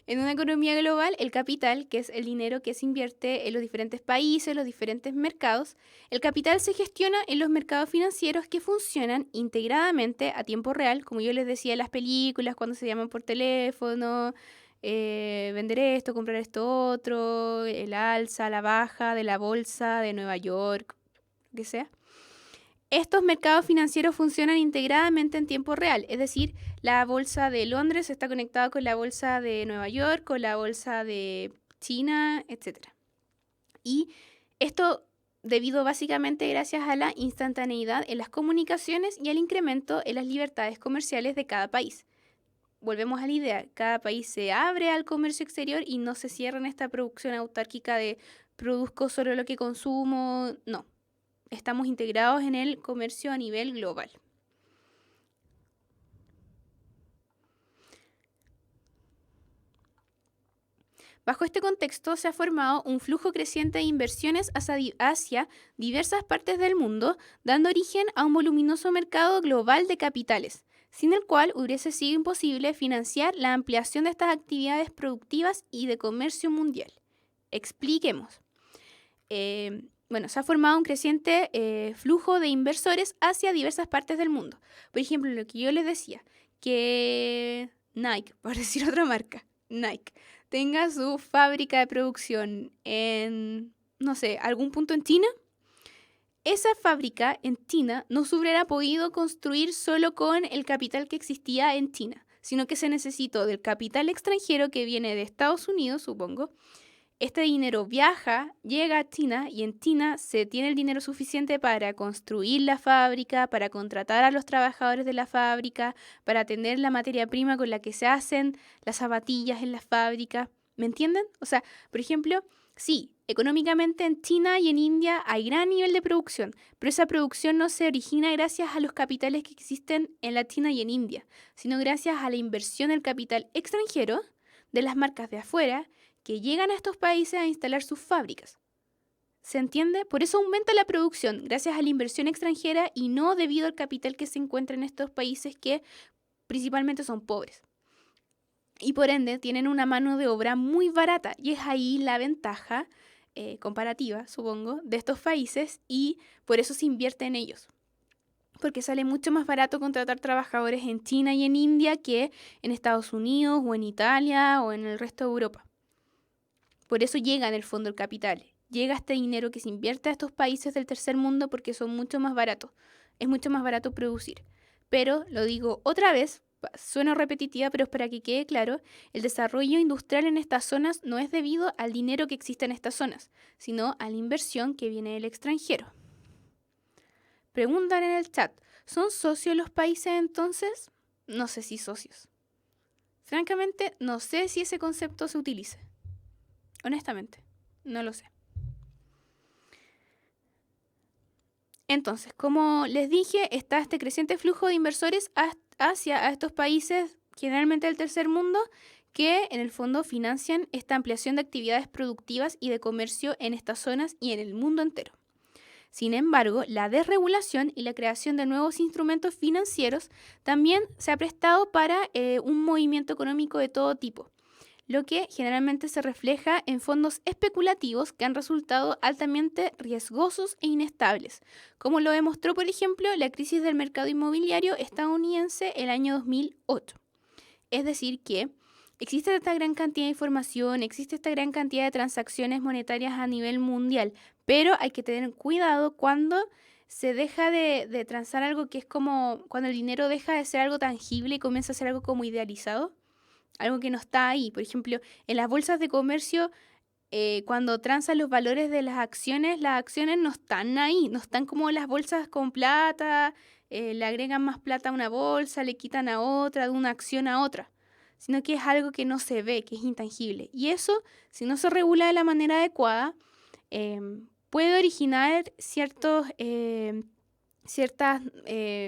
En una economía global, el capital, que es el dinero que se invierte en los diferentes países, los diferentes mercados, el capital se gestiona en los mercados financieros que funcionan integradamente a tiempo real, como yo les decía en las películas, cuando se llaman por teléfono, vender esto, comprar esto otro, el alza, la baja de la bolsa de Nueva York, lo que sea. Estos mercados financieros funcionan integradamente en tiempo real, es decir, la bolsa de Londres está conectada con la bolsa de Nueva York, con la bolsa de China, etc. Y esto debido básicamente gracias a la instantaneidad en las comunicaciones y al incremento en las libertades comerciales de cada país. Volvemos a la idea, cada país se abre al comercio exterior y no se cierra en esta producción autárquica de produzco solo lo que consumo, no. Estamos integrados en el comercio a nivel global. Bajo este contexto se ha formado un flujo creciente de inversiones hacia diversas partes del mundo, dando origen a un voluminoso mercado global de capitales, sin el cual hubiese sido imposible financiar la ampliación de estas actividades productivas y de comercio mundial. Expliquemos. Se ha formado un creciente flujo de inversores hacia diversas partes del mundo. Por ejemplo, lo que yo les decía, que Nike, por decir otra marca, Nike, tenga su fábrica de producción en, no sé, algún punto en China. Esa fábrica en China no se hubiera podido construir solo con el capital que existía en China, sino que se necesitó del capital extranjero que viene de Estados Unidos, supongo. Este dinero viaja, llega a China y en China se tiene el dinero suficiente para construir la fábrica, para contratar a los trabajadores de la fábrica, para tener la materia prima con la que se hacen las zapatillas en la fábrica. ¿Me entienden? O sea, por ejemplo, sí, económicamente en China y en India hay gran nivel de producción, pero esa producción no se origina gracias a los capitales que existen en la China y en India, sino gracias a la inversión del capital extranjero de las marcas de afuera que llegan a estos países a instalar sus fábricas. ¿Se entiende? Por eso aumenta la producción, gracias a la inversión extranjera y no debido al capital que se encuentra en estos países que principalmente son pobres. Y por ende tienen una mano de obra muy barata y es ahí la ventaja comparativa, supongo, de estos países y por eso se invierte en ellos. Porque sale mucho más barato contratar trabajadores en China y en India que en Estados Unidos o en Italia o en el resto de Europa. Por eso llega en el fondo el capital, llega este dinero que se invierte a estos países del tercer mundo porque son mucho más baratos, es mucho más barato producir. Pero, lo digo otra vez, suena repetitiva, pero es para que quede claro, el desarrollo industrial en estas zonas no es debido al dinero que existe en estas zonas, sino a la inversión que viene del extranjero. Preguntan en el chat, ¿son socios los países entonces? No sé si socios. Francamente, no sé si ese concepto se utiliza. Honestamente, no lo sé. Entonces, como les dije, está este creciente flujo de inversores hacia estos países, generalmente del tercer mundo, que en el fondo financian esta ampliación de actividades productivas y de comercio en estas zonas y en el mundo entero. Sin embargo, la desregulación y la creación de nuevos instrumentos financieros también se ha prestado para un movimiento económico de todo tipo. lo que generalmente se refleja en fondos especulativos que han resultado altamente riesgosos e inestables, como lo demostró, por ejemplo, la crisis del mercado inmobiliario estadounidense el año 2008. Es decir, que existe esta gran cantidad de información, existe esta gran cantidad de transacciones monetarias a nivel mundial, pero hay que tener cuidado cuando se deja de transar algo que es como cuando el dinero deja de ser algo tangible y comienza a ser algo como idealizado, algo que no está ahí. Por ejemplo, en las bolsas de comercio, cuando transan los valores de las acciones no están ahí, no están como las bolsas con plata, le agregan más plata a una bolsa, le quitan a otra, de una acción a otra, sino que es algo que no se ve, que es intangible. Y eso, si no se regula de la manera adecuada, puede originar cierta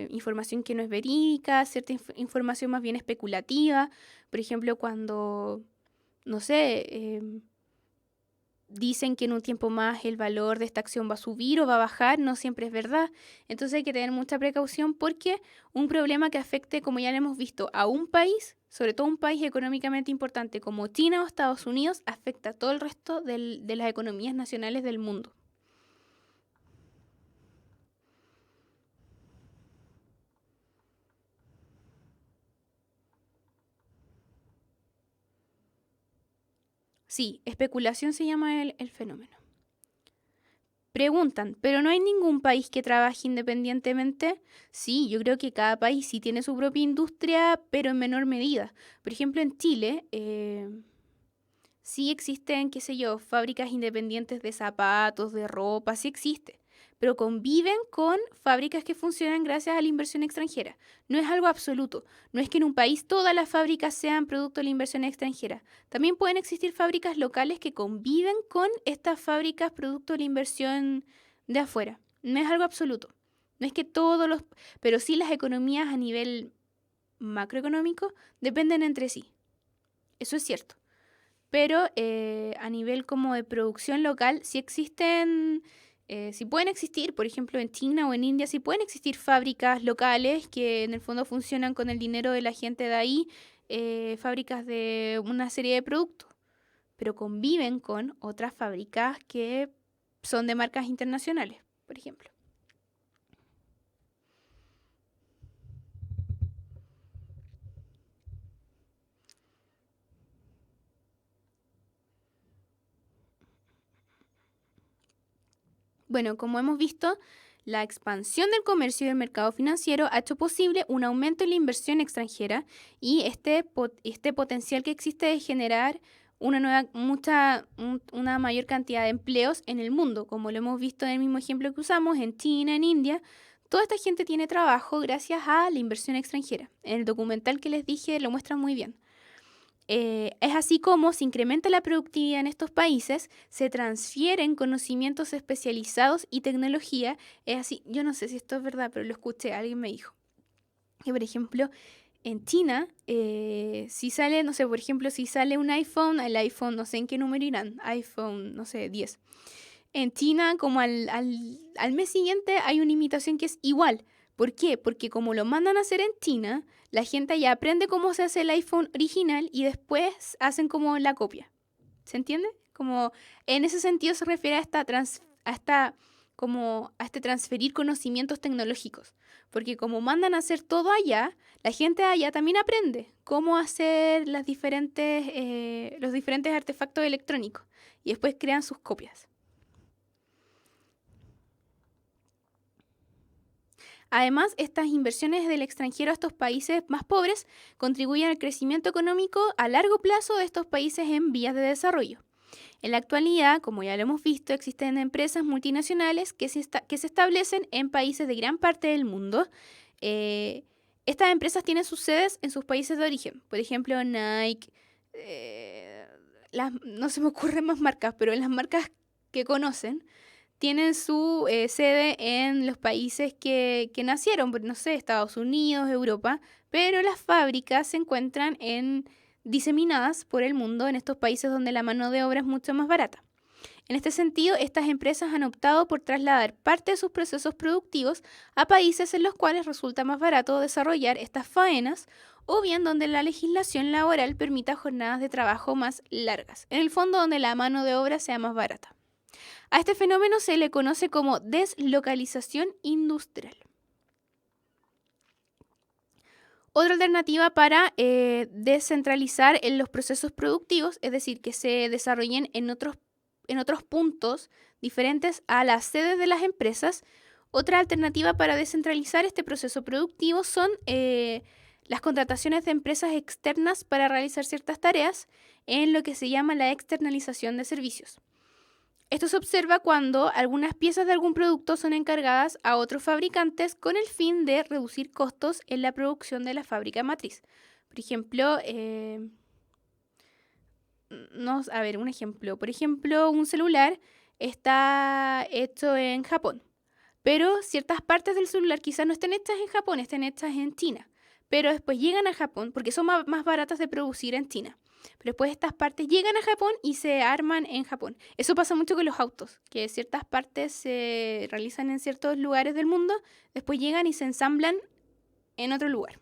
información que no es verídica, cierta información más bien especulativa. Por ejemplo, cuando, no sé, dicen que en un tiempo más el valor de esta acción va a subir o va a bajar, no siempre es verdad. Entonces hay que tener mucha precaución porque un problema que afecte, como ya lo hemos visto, a un país, sobre todo un país económicamente importante como China o Estados Unidos, afecta a todo el resto de las economías nacionales del mundo. Sí, especulación se llama el fenómeno. Preguntan, ¿pero no hay ningún país que trabaje independientemente? Sí, yo creo que cada país sí tiene su propia industria, pero en menor medida. Por ejemplo, en Chile sí existen, qué sé yo, fábricas independientes de zapatos, de ropa, sí existe, pero conviven con fábricas que funcionan gracias a la inversión extranjera. No es algo absoluto. No es que en un país todas las fábricas sean producto de la inversión extranjera. También pueden existir fábricas locales que conviven con estas fábricas producto de la inversión de afuera. No es algo absoluto. No es que todos los... Pero sí las economías a nivel macroeconómico dependen entre sí. Eso es cierto. Pero a nivel como de producción local, sí existen, sí pueden existir, por ejemplo, en China o en India, sí pueden existir fábricas locales que en el fondo funcionan con el dinero de la gente de ahí, fábricas de una serie de productos, pero conviven con otras fábricas que son de marcas internacionales, por ejemplo. Bueno, como hemos visto, la expansión del comercio y del mercado financiero ha hecho posible un aumento en la inversión extranjera y este potencial que existe de generar una mayor cantidad de empleos en el mundo, como lo hemos visto en el mismo ejemplo que usamos en China, en India. Toda esta gente tiene trabajo gracias a la inversión extranjera. En el documental que les dije lo muestra muy bien. Es así como se incrementa la productividad en estos países, se transfieren conocimientos especializados y tecnología. Es así, yo no sé si esto es verdad, pero lo escuché, alguien me dijo. Que por ejemplo, en China, si sale, no sé, por ejemplo, si sale un iPhone, el iPhone, no sé en qué número irán, iPhone, no sé, 10. En China, como al mes siguiente, hay una imitación que es igual. ¿Por qué? Porque como lo mandan a hacer en China, la gente ya aprende cómo se hace el iPhone original y después hacen como la copia. ¿Se entiende? Como en ese sentido se refiere a este transferir conocimientos tecnológicos. Porque como mandan a hacer todo allá, la gente allá también aprende cómo hacer los diferentes artefactos electrónicos y después crean sus copias. Además, estas inversiones del extranjero a estos países más pobres contribuyen al crecimiento económico a largo plazo de estos países en vías de desarrollo. En la actualidad, como ya lo hemos visto, existen empresas multinacionales que se establecen en países de gran parte del mundo. Estas empresas tienen sus sedes en sus países de origen. Por ejemplo, Nike, no se me ocurren más marcas, pero las marcas que conocen tienen su sede en los países que nacieron, no sé, Estados Unidos, Europa, pero las fábricas se encuentran diseminadas por el mundo en estos países donde la mano de obra es mucho más barata. En este sentido, estas empresas han optado por trasladar parte de sus procesos productivos a países en los cuales resulta más barato desarrollar estas faenas o bien donde la legislación laboral permita jornadas de trabajo más largas, en el fondo donde la mano de obra sea más barata. A este fenómeno se le conoce como deslocalización industrial. Otra alternativa para descentralizar en los procesos productivos, es decir, que se desarrollen en otros puntos diferentes a las sedes de las empresas. Otra alternativa para descentralizar este proceso productivo son las contrataciones de empresas externas para realizar ciertas tareas en lo que se llama la externalización de servicios. Esto se observa cuando algunas piezas de algún producto son encargadas a otros fabricantes con el fin de reducir costos en la producción de la fábrica matriz. Por ejemplo, un ejemplo. Por ejemplo, un celular está hecho en Japón, pero ciertas partes del celular quizás no estén hechas en Japón, estén hechas en China. Pero después llegan a Japón porque son más baratas de producir en China. Pero después estas partes llegan a Japón y se arman en Japón. Eso pasa mucho con los autos, que ciertas partes se realizan en ciertos lugares del mundo, después llegan y se ensamblan en otro lugar.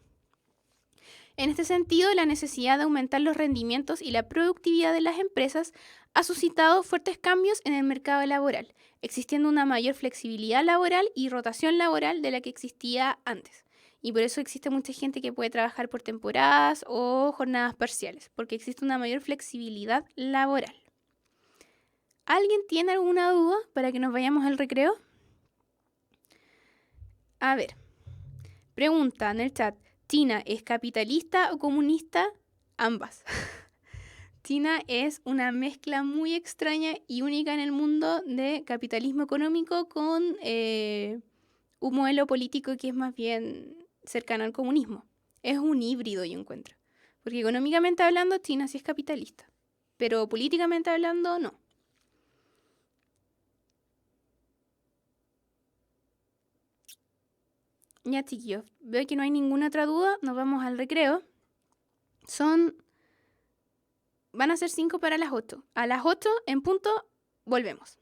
En este sentido, la necesidad de aumentar los rendimientos y la productividad de las empresas ha suscitado fuertes cambios en el mercado laboral, existiendo una mayor flexibilidad laboral y rotación laboral de la que existía antes. Y por eso existe mucha gente que puede trabajar por temporadas o jornadas parciales, porque existe una mayor flexibilidad laboral. ¿Alguien tiene alguna duda para que nos vayamos al recreo? A ver, pregunta en el chat. ¿China es capitalista o comunista? Ambas. China es una mezcla muy extraña y única en el mundo de capitalismo económico con un modelo político que es más bien cercano al comunismo. Es un híbrido, yo encuentro. Porque económicamente hablando, China sí es capitalista. Pero políticamente hablando, no. Ya, chiquillos, veo que no hay ninguna otra duda. Nos vamos al recreo. Van a ser 5 para las 8. A las 8 en punto, volvemos.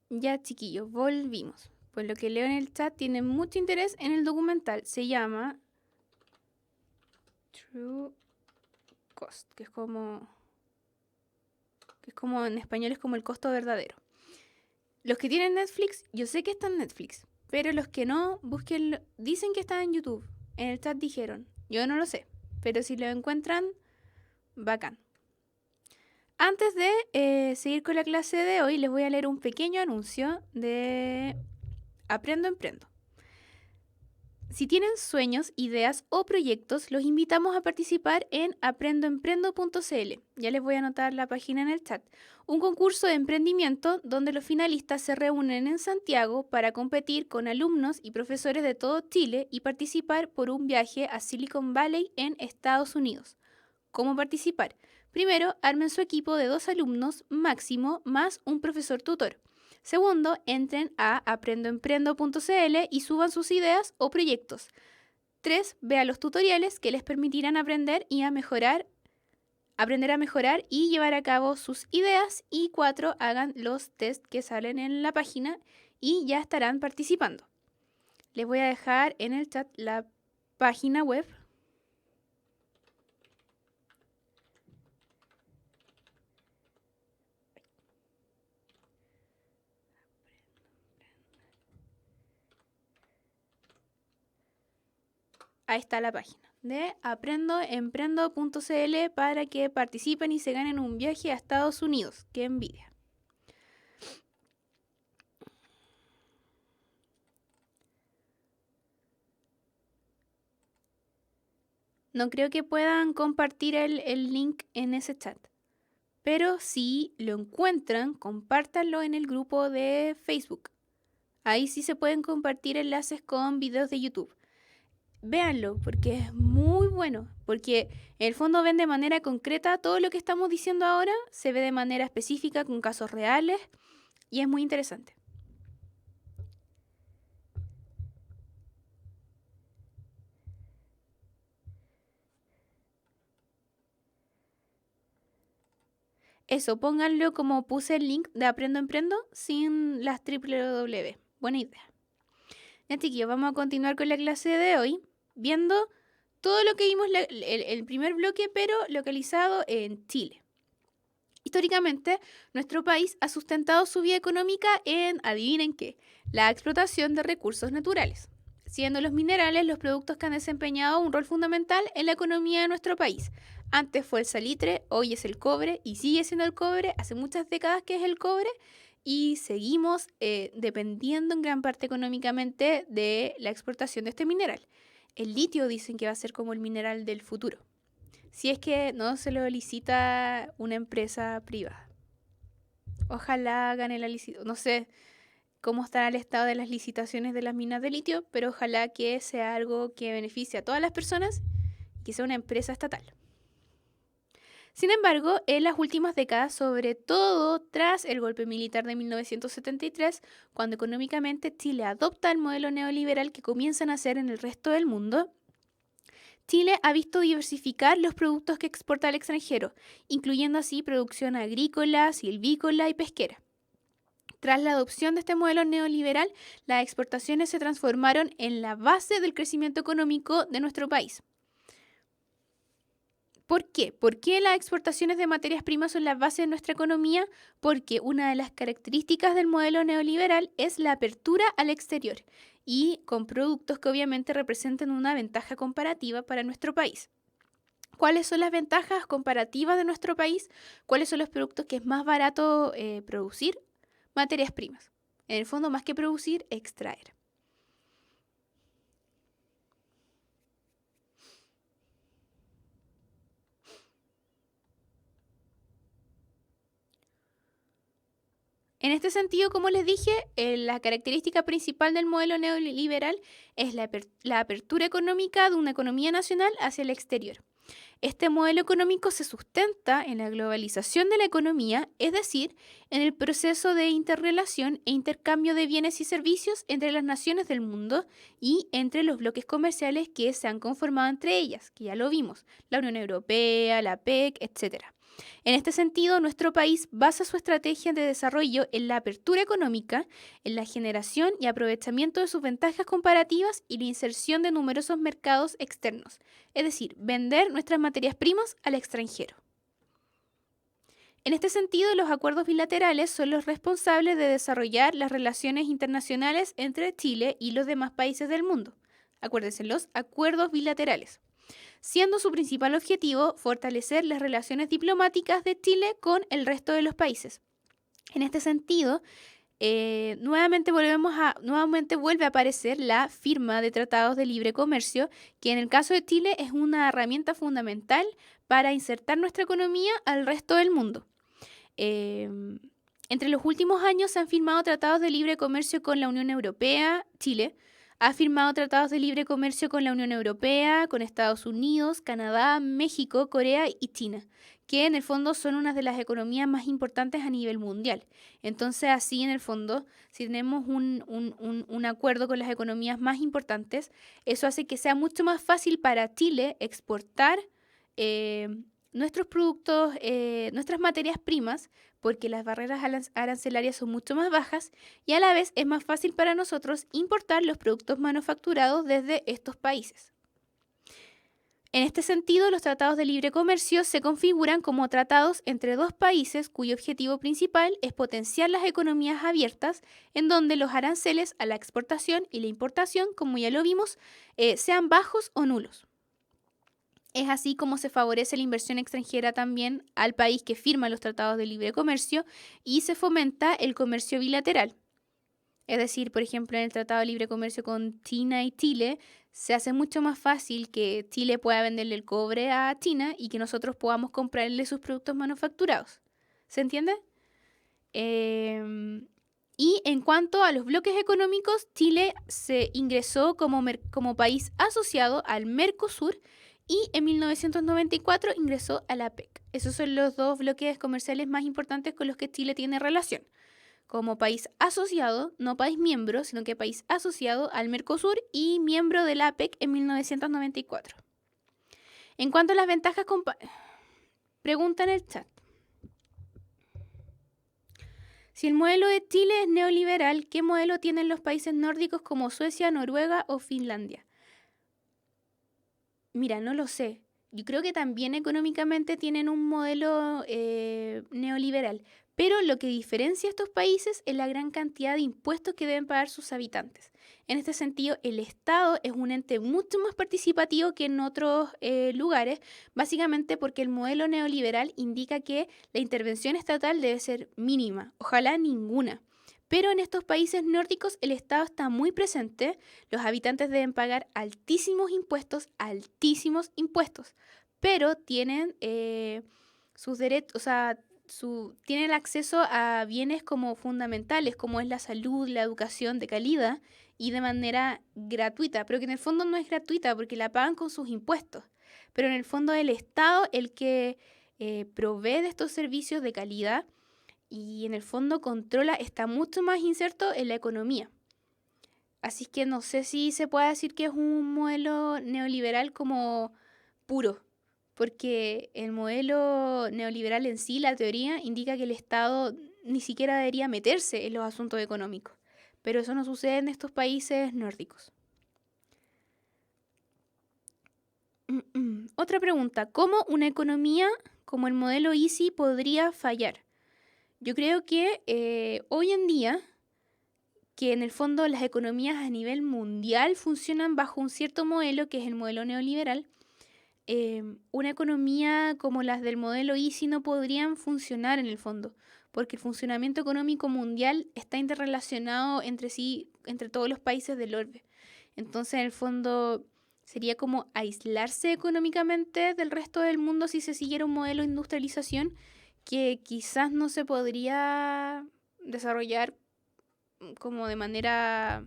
Ya, chiquillos, volvimos. Pues lo que leo en el chat tiene mucho interés en el documental. Se llama True Cost, que es como en español es como el costo verdadero. Los que tienen Netflix, yo sé que está en Netflix, pero los que no, búsquenlo. Dicen que está en YouTube. En el chat dijeron. Yo no lo sé, pero si lo encuentran, bacán. Antes de seguir con la clase de hoy, les voy a leer un pequeño anuncio de Aprendo Emprendo. Si tienen sueños, ideas o proyectos, los invitamos a participar en aprendoemprendo.cl. Ya les voy a anotar la página en el chat. Un concurso de emprendimiento donde los finalistas se reúnen en Santiago para competir con alumnos y profesores de todo Chile y participar por un viaje a Silicon Valley en Estados Unidos. ¿Cómo participar? Primero, armen su equipo de 2 alumnos máximo más un profesor tutor. Segundo, entren a aprendoemprendo.cl y suban sus ideas o proyectos. 3, vean los tutoriales que les permitirán aprender a mejorar y llevar a cabo sus ideas. Y 4, hagan los test que salen en la página y ya estarán participando. Les voy a dejar en el chat la página web. Ahí está la página de aprendoemprendo.cl para que participen y se ganen un viaje a Estados Unidos. ¡Qué envidia! No creo que puedan compartir el link en ese chat. Pero si lo encuentran, compártanlo en el grupo de Facebook. Ahí sí se pueden compartir enlaces con videos de YouTube. Véanlo, porque es muy bueno. Porque en el fondo ven de manera concreta todo lo que estamos diciendo ahora, se ve de manera específica con casos reales y es muy interesante. Eso, pónganlo como puse el link de Aprendo Emprendo sin las www. Buena idea. Ya, chiquillos, vamos a continuar con la clase de hoy viendo todo lo que vimos el primer bloque, pero localizado en Chile. Históricamente, nuestro país ha sustentado su vida económica en, adivinen qué, la explotación de recursos naturales, siendo los minerales los productos que han desempeñado un rol fundamental en la economía de nuestro país. Antes fue el salitre, hoy es el cobre y sigue siendo el cobre, hace muchas décadas que es el cobre y seguimos dependiendo en gran parte económicamente de la exportación de este mineral. El litio dicen que va a ser como el mineral del futuro, si es que no se lo licita una empresa privada. Ojalá gane la licitación. No sé cómo estará el estado de las licitaciones de las minas de litio, pero ojalá que sea algo que beneficie a todas las personas y que sea una empresa estatal. Sin embargo, en las últimas décadas, sobre todo tras el golpe militar de 1973, cuando económicamente Chile adopta el modelo neoliberal que comienza a nacer en el resto del mundo, Chile ha visto diversificar los productos que exporta al extranjero, incluyendo así producción agrícola, silvícola y pesquera. Tras la adopción de este modelo neoliberal, las exportaciones se transformaron en la base del crecimiento económico de nuestro país. ¿Por qué? ¿Por qué las exportaciones de materias primas son la base de nuestra economía? Porque una de las características del modelo neoliberal es la apertura al exterior y con productos que obviamente representen una ventaja comparativa para nuestro país. ¿Cuáles son las ventajas comparativas de nuestro país? ¿Cuáles son los productos que es más barato producir? Materias primas. En el fondo, más que producir, extraer. En este sentido, como les dije, la característica principal del modelo neoliberal es la apertura económica de una economía nacional hacia el exterior. Este modelo económico se sustenta en la globalización de la economía, es decir, en el proceso de interrelación e intercambio de bienes y servicios entre las naciones del mundo y entre los bloques comerciales que se han conformado entre ellas, que ya lo vimos, la Unión Europea, la PEC, etc. En este sentido, nuestro país basa su estrategia de desarrollo en la apertura económica, en la generación y aprovechamiento de sus ventajas comparativas y la inserción de numerosos mercados externos, es decir, vender nuestras materias primas al extranjero. En este sentido, los acuerdos bilaterales son los responsables de desarrollar las relaciones internacionales entre Chile y los demás países del mundo. Acuérdense, los acuerdos bilaterales, siendo su principal objetivo fortalecer las relaciones diplomáticas de Chile con el resto de los países. En este sentido, nuevamente vuelve a aparecer la firma de tratados de libre comercio, que en el caso de Chile es una herramienta fundamental para insertar nuestra economía al resto del mundo. Entre los últimos años se han firmado tratados de libre comercio con la Unión Europea. Chile ha firmado tratados de libre comercio con la Unión Europea, con Estados Unidos, Canadá, México, Corea y China, que en el fondo son unas de las economías más importantes a nivel mundial. Entonces, así en el fondo, si tenemos un acuerdo con las economías más importantes, eso hace que sea mucho más fácil para Chile exportar nuestros productos, nuestras materias primas, porque las barreras arancelarias son mucho más bajas y a la vez es más fácil para nosotros importar los productos manufacturados desde estos países. En este sentido, los tratados de libre comercio se configuran como tratados entre dos países cuyo objetivo principal es potenciar las economías abiertas, en donde los aranceles a la exportación y la importación, como ya lo vimos, sean bajos o nulos. Es así como se favorece la inversión extranjera también al país que firma los tratados de libre comercio y se fomenta el comercio bilateral. Es decir, por ejemplo, en el Tratado de Libre Comercio con China y Chile, se hace mucho más fácil que Chile pueda venderle el cobre a China y que nosotros podamos comprarle sus productos manufacturados. ¿Se entiende? Y en cuanto a los bloques económicos, Chile se ingresó como país asociado al Mercosur y en 1994 ingresó a la APEC. Esos son los dos bloques comerciales más importantes con los que Chile tiene relación. Como país asociado, no país miembro, sino que país asociado al Mercosur y miembro de la APEC en 1994. En cuanto a las ventajas, pregunta en el chat. Si el modelo de Chile es neoliberal, ¿qué modelo tienen los países nórdicos como Suecia, Noruega o Finlandia? Mira, no lo sé. Yo creo que también económicamente tienen un modelo neoliberal, pero lo que diferencia a estos países es la gran cantidad de impuestos que deben pagar sus habitantes. En este sentido, el Estado es un ente mucho más participativo que en otros lugares, básicamente porque el modelo neoliberal indica que la intervención estatal debe ser mínima, ojalá ninguna. Pero en estos países nórdicos el Estado está muy presente, los habitantes deben pagar altísimos impuestos, pero tienen sus derechos, o sea, tienen acceso a bienes como fundamentales, como es la salud, la educación de calidad y de manera gratuita, pero que en el fondo no es gratuita porque la pagan con sus impuestos. Pero en el fondo el Estado el que provee de estos servicios de calidad y en el fondo está mucho más inserto en la economía. Así que no sé si se puede decir que es un modelo neoliberal como puro, porque el modelo neoliberal en sí, la teoría, indica que el Estado ni siquiera debería meterse en los asuntos económicos, pero eso no sucede en estos países nórdicos. Otra pregunta, ¿cómo una economía como el modelo Easy podría fallar? Yo creo que hoy en día, que en el fondo las economías a nivel mundial funcionan bajo un cierto modelo, que es el modelo neoliberal, una economía como las del modelo Easy no podrían funcionar en el fondo, porque el funcionamiento económico mundial está interrelacionado entre sí, entre todos los países del orbe. Entonces, en el fondo, sería como aislarse económicamente del resto del mundo si se siguiera un modelo de industrialización que quizás no se podría desarrollar como de manera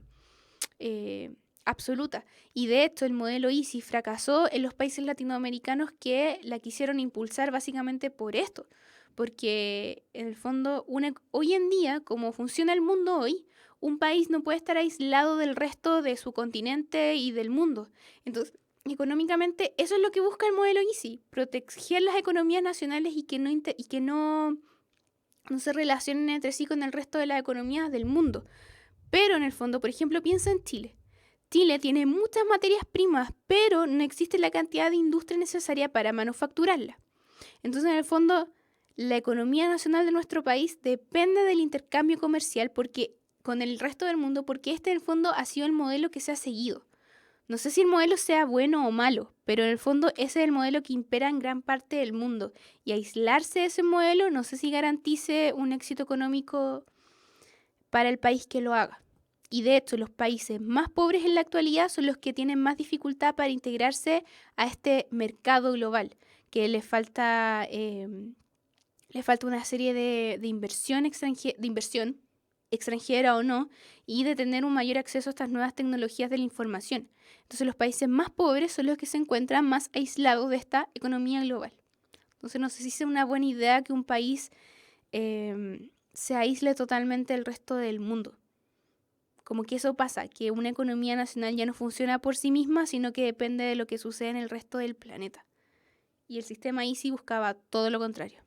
absoluta. Y de hecho el modelo Easy fracasó en los países latinoamericanos que la quisieron impulsar básicamente por esto. Porque en el fondo, hoy en día, como funciona el mundo hoy, un país no puede estar aislado del resto de su continente y del mundo. económicamente, eso es lo que busca el modelo Easy, proteger las economías nacionales y que no se relacionen entre sí con el resto de las economías del mundo. Pero en el fondo, por ejemplo, piensa en Chile. Chile tiene muchas materias primas, pero no existe la cantidad de industria necesaria para manufacturarlas. Entonces, en el fondo, la economía nacional de nuestro país depende del intercambio comercial con el resto del mundo, porque este en el fondo ha sido el modelo que se ha seguido. No sé si el modelo sea bueno o malo, pero en el fondo ese es el modelo que impera en gran parte del mundo. Y aislarse de ese modelo no sé si garantice un éxito económico para el país que lo haga. Y de hecho, los países más pobres en la actualidad son los que tienen más dificultad para integrarse a este mercado global, que les falta una serie de inversión extranjera o no, y de tener un mayor acceso a estas nuevas tecnologías de la información. Entonces los países más pobres son los que se encuentran más aislados de esta economía global. Entonces no sé si es una buena idea que un país se aísle totalmente del resto del mundo. Como que eso pasa, que una economía nacional ya no funciona por sí misma, sino que depende de lo que sucede en el resto del planeta. Y el sistema Easy buscaba todo lo contrario.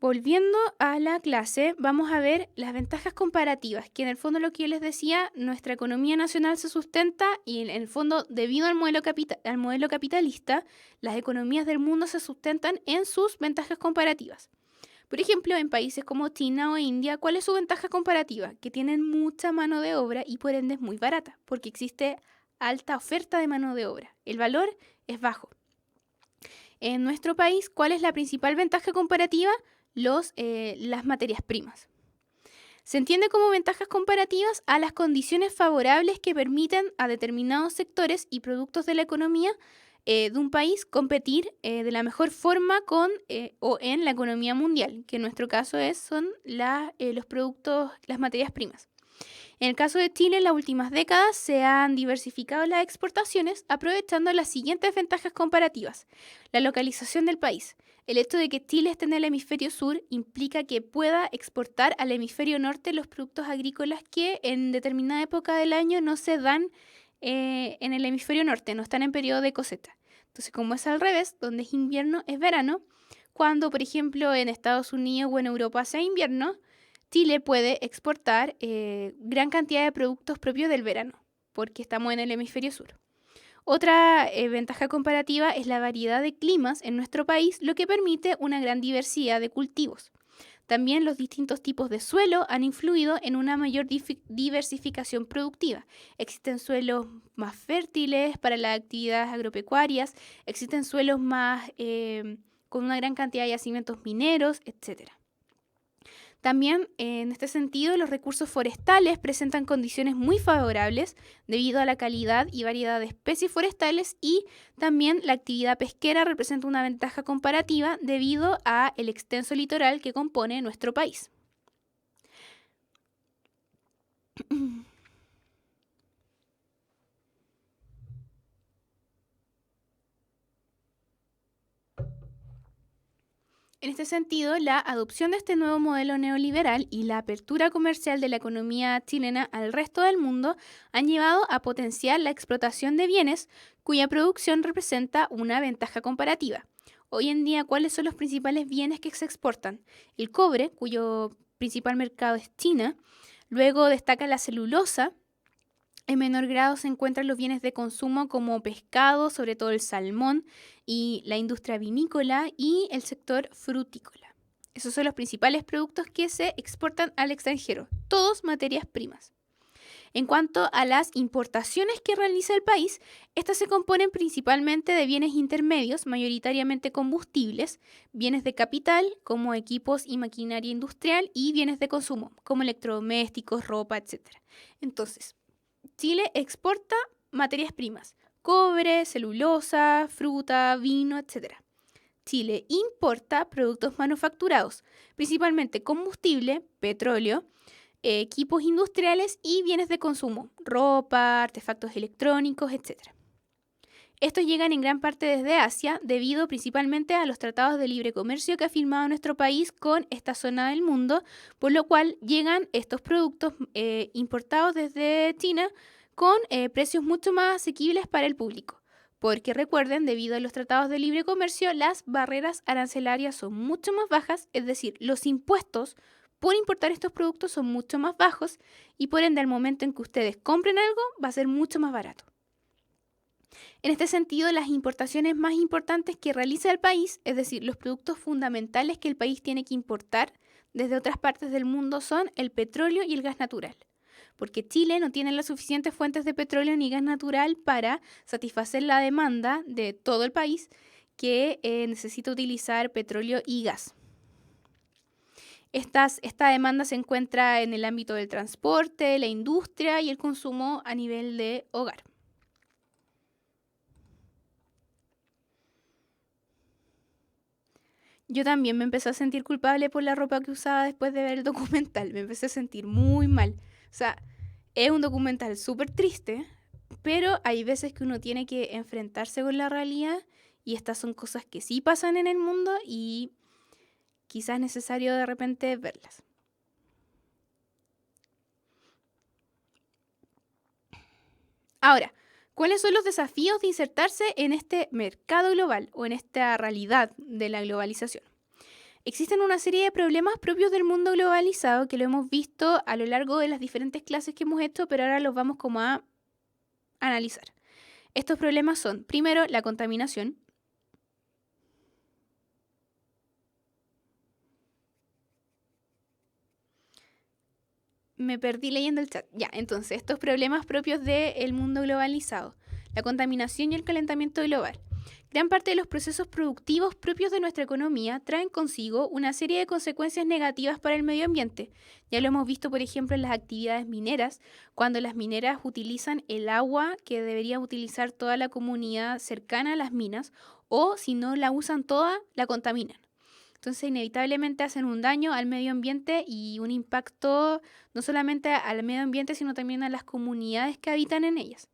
Volviendo a la clase, vamos a ver las ventajas comparativas, que en el fondo lo que yo les decía, nuestra economía nacional se sustenta y en el fondo, debido al modelo capitalista, las economías del mundo se sustentan en sus ventajas comparativas. Por ejemplo, en países como China o India, ¿cuál es su ventaja comparativa? Que tienen mucha mano de obra y por ende es muy barata, porque existe alta oferta de mano de obra. El valor es bajo. En nuestro país, ¿cuál es la principal ventaja comparativa? Las materias primas. Se entiende como ventajas comparativas a las condiciones favorables que permiten a determinados sectores y productos de la economía de un país competir de la mejor forma o en la economía mundial, que en nuestro caso son los productos, las materias primas. En el caso de Chile, en las últimas décadas se han diversificado las exportaciones aprovechando las siguientes ventajas comparativas. La localización del país. El hecho de que Chile esté en el hemisferio sur implica que pueda exportar al hemisferio norte los productos agrícolas que en determinada época del año no se dan en el hemisferio norte, no están en periodo de cosecha. Entonces, como es al revés, donde es invierno es verano, cuando, por ejemplo, en Estados Unidos o en Europa sea invierno, Chile puede exportar gran cantidad de productos propios del verano, porque estamos en el hemisferio sur. Otra ventaja comparativa es la variedad de climas en nuestro país, lo que permite una gran diversidad de cultivos. También los distintos tipos de suelo han influido en una mayor diversificación productiva. Existen suelos más fértiles para las actividades agropecuarias, existen suelos con una gran cantidad de yacimientos mineros, etc. También, en este sentido, los recursos forestales presentan condiciones muy favorables debido a la calidad y variedad de especies forestales y también la actividad pesquera representa una ventaja comparativa debido a el extenso litoral que compone nuestro país. En este sentido, la adopción de este nuevo modelo neoliberal y la apertura comercial de la economía chilena al resto del mundo han llevado a potenciar la explotación de bienes cuya producción representa una ventaja comparativa. Hoy en día, ¿cuáles son los principales bienes que se exportan? El cobre, cuyo principal mercado es China. Luego destaca la celulosa. En menor grado se encuentran los bienes de consumo como pescado, sobre todo el salmón, y la industria vinícola y el sector frutícola. Esos son los principales productos que se exportan al extranjero, todos materias primas. En cuanto a las importaciones que realiza el país, estas se componen principalmente de bienes intermedios, mayoritariamente combustibles, bienes de capital, como equipos y maquinaria industrial, y bienes de consumo, como electrodomésticos, ropa, etc. Entonces, Chile exporta materias primas, cobre, celulosa, fruta, vino, etc. Chile importa productos manufacturados, principalmente combustible, petróleo, equipos industriales y bienes de consumo, ropa, artefactos electrónicos, etc. Estos llegan en gran parte desde Asia, debido principalmente a los tratados de libre comercio que ha firmado nuestro país con esta zona del mundo, por lo cual llegan estos productos importados desde China con precios mucho más asequibles para el público. Porque recuerden, debido a los tratados de libre comercio, las barreras arancelarias son mucho más bajas, es decir, los impuestos por importar estos productos son mucho más bajos y por ende al momento en que ustedes compren algo va a ser mucho más barato. En este sentido, las importaciones más importantes que realiza el país, es decir, los productos fundamentales que el país tiene que importar desde otras partes del mundo son el petróleo y el gas natural. Porque Chile no tiene las suficientes fuentes de petróleo ni gas natural para satisfacer la demanda de todo el país que necesita utilizar petróleo y gas. Esta demanda se encuentra en el ámbito del transporte, la industria y el consumo a nivel de hogar. Yo también me empecé a sentir culpable por la ropa que usaba después de ver el documental. Me empecé a sentir muy mal. O sea, es un documental súper triste, pero hay veces que uno tiene que enfrentarse con la realidad y estas son cosas que sí pasan en el mundo y quizás es necesario de repente verlas. Ahora, ¿cuáles son los desafíos de insertarse en este mercado global o en esta realidad de la globalización? Existen una serie de problemas propios del mundo globalizado que lo hemos visto a lo largo de las diferentes clases que hemos hecho, pero ahora los vamos como a analizar. Estos problemas son, primero, la contaminación. Me perdí leyendo el chat. Ya, entonces, estos problemas propios del mundo globalizado, la contaminación y el calentamiento global. Gran parte de los procesos productivos propios de nuestra economía traen consigo una serie de consecuencias negativas para el medio ambiente. Ya lo hemos visto, por ejemplo, en las actividades mineras, cuando las mineras utilizan el agua que debería utilizar toda la comunidad cercana a las minas, o si no la usan toda, la contaminan. Entonces, inevitablemente hacen un daño al medio ambiente y un impacto no solamente al medio ambiente, sino también a las comunidades que habitan en ellas.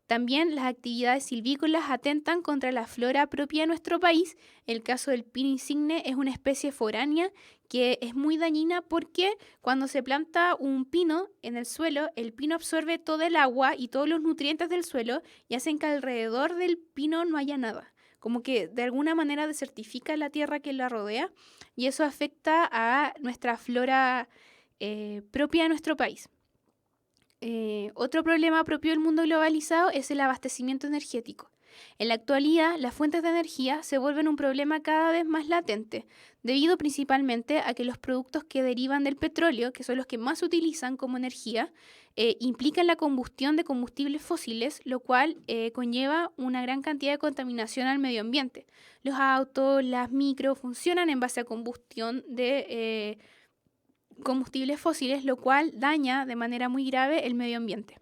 También las actividades silvícolas atentan contra la flora propia de nuestro país. El caso del pino insigne es una especie foránea que es muy dañina porque cuando se planta un pino en el suelo, el pino absorbe todo el agua y todos los nutrientes del suelo y hacen que alrededor del pino no haya nada. Como que de alguna manera desertifica la tierra que la rodea y eso afecta a nuestra flora propia de nuestro país. Otro problema propio del mundo globalizado es el abastecimiento energético. En la actualidad, las fuentes de energía se vuelven un problema cada vez más latente, debido principalmente a que los productos que derivan del petróleo, que son los que más se utilizan como energía, implican la combustión de combustibles fósiles, lo cual conlleva una gran cantidad de contaminación al medio ambiente. Los autos, las micros funcionan en base a combustión de combustibles fósiles, lo cual daña de manera muy grave el medio ambiente.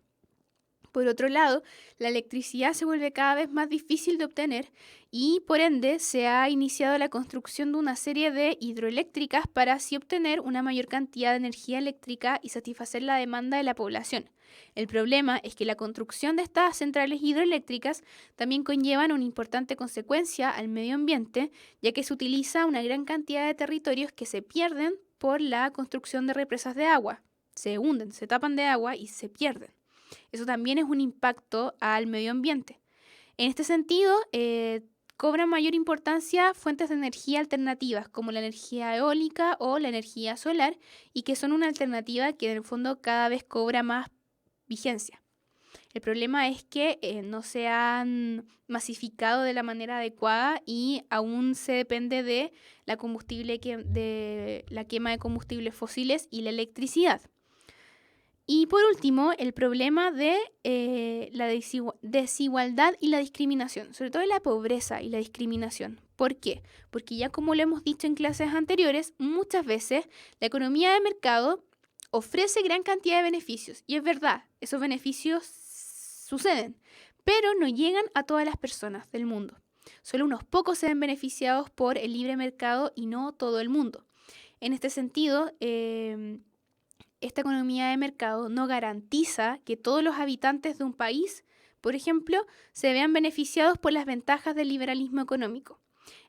Por otro lado, la electricidad se vuelve cada vez más difícil de obtener y por ende se ha iniciado la construcción de una serie de hidroeléctricas para así obtener una mayor cantidad de energía eléctrica y satisfacer la demanda de la población. El problema es que la construcción de estas centrales hidroeléctricas también conllevan una importante consecuencia al medio ambiente, ya que se utiliza una gran cantidad de territorios que se pierden por la construcción de represas de agua. Se hunden, se tapan de agua y se pierden. Eso también es un impacto al medio ambiente. En este sentido, cobran mayor importancia fuentes de energía alternativas como la energía eólica o la energía solar y que son una alternativa que en el fondo cada vez cobra más vigencia. El problema es que no se han masificado de la manera adecuada y aún se depende de la de la quema de combustibles fósiles y la electricidad. Y por último, el problema de la desigualdad y la discriminación, sobre todo la pobreza y la discriminación. ¿Por qué? Porque ya como lo hemos dicho en clases anteriores, muchas veces la economía de mercado ofrece gran cantidad de beneficios. Y es verdad, esos beneficios suceden, pero no llegan a todas las personas del mundo. Solo unos pocos se ven beneficiados por el libre mercado y no todo el mundo. En este sentido, esta economía de mercado no garantiza que todos los habitantes de un país, por ejemplo, se vean beneficiados por las ventajas del liberalismo económico.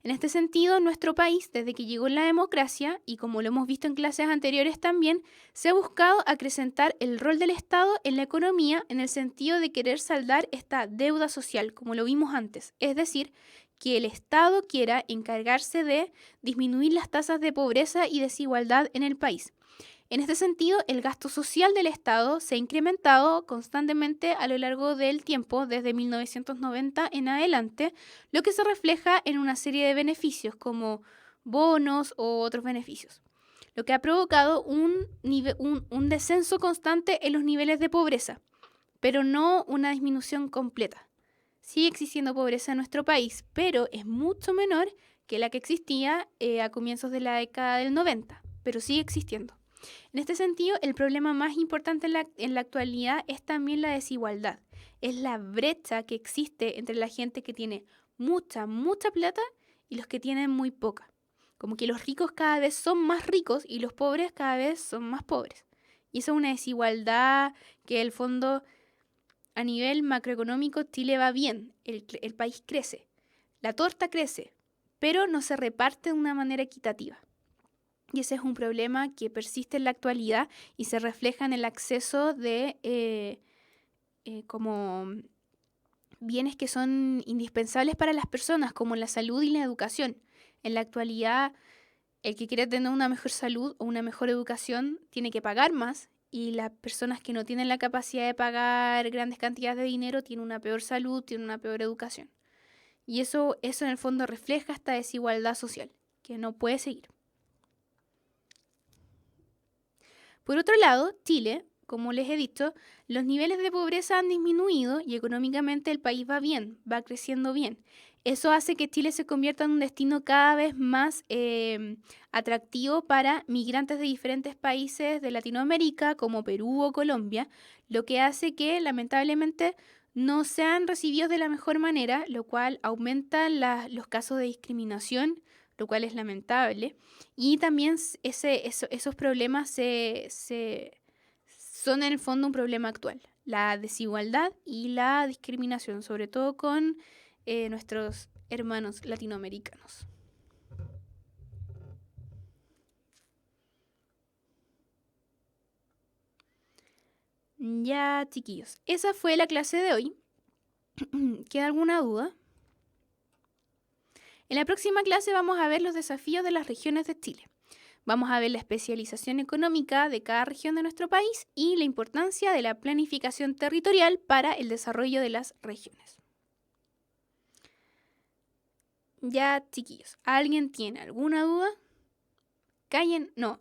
En este sentido, nuestro país, desde que llegó la democracia, y como lo hemos visto en clases anteriores también, se ha buscado acrecentar el rol del Estado en la economía en el sentido de querer saldar esta deuda social, como lo vimos antes. Es decir, que el Estado quiera encargarse de disminuir las tasas de pobreza y desigualdad en el país. En este sentido, el gasto social del Estado se ha incrementado constantemente a lo largo del tiempo, desde 1990 en adelante, lo que se refleja en una serie de beneficios como bonos o otros beneficios, lo que ha provocado un descenso constante en los niveles de pobreza, pero no una disminución completa. Sigue existiendo pobreza en nuestro país, pero es mucho menor que la que existía a comienzos de la década del 90, pero sigue existiendo. En este sentido, el problema más importante en la actualidad es también la desigualdad. Es la brecha que existe entre la gente que tiene mucha plata y los que tienen muy poca. Como que los ricos cada vez son más ricos y los pobres cada vez son más pobres. Y esa es una desigualdad que, en el fondo, a nivel macroeconómico, Chile va bien. El país crece. La torta crece, pero no se reparte de una manera equitativa. Y ese es un problema que persiste en la actualidad y se refleja en el acceso de como bienes que son indispensables para las personas, como la salud y la educación. En la actualidad, el que quiere tener una mejor salud o una mejor educación tiene que pagar más, y las personas que no tienen la capacidad de pagar grandes cantidades de dinero tienen una peor salud, tienen una peor educación. Y eso en el fondo refleja esta desigualdad social, que no puede seguir. Por otro lado, Chile, como les he dicho, los niveles de pobreza han disminuido y económicamente el país va bien, va creciendo bien. Eso hace que Chile se convierta en un destino cada vez más atractivo para migrantes de diferentes países de Latinoamérica, como Perú o Colombia, lo que hace que lamentablemente no sean recibidos de la mejor manera, lo cual aumenta los casos de discriminación, lo cual es lamentable. Y también esos problemas son en el fondo un problema actual, la desigualdad y la discriminación, sobre todo con nuestros hermanos latinoamericanos. Ya, chiquillos, esa fue la clase de hoy. ¿Queda alguna duda? En la próxima clase vamos a ver los desafíos de las regiones de Chile. Vamos a ver la especialización económica de cada región de nuestro país y la importancia de la planificación territorial para el desarrollo de las regiones. Ya, chiquillos, ¿alguien tiene alguna duda?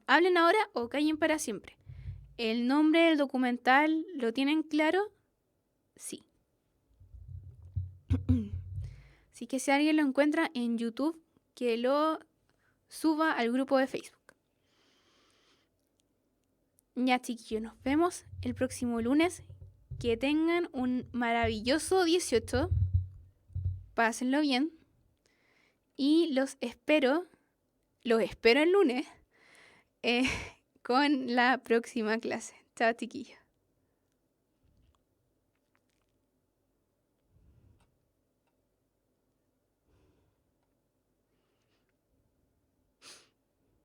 Hablen ahora o callen para siempre. ¿El nombre del documental lo tienen claro? Sí. Así que si alguien lo encuentra en YouTube, que lo suba al grupo de Facebook. Ya, chiquillos, nos vemos el próximo lunes. Que tengan un maravilloso 18. Pásenlo bien. Y los espero el lunes con la próxima clase. Chao, chiquillos.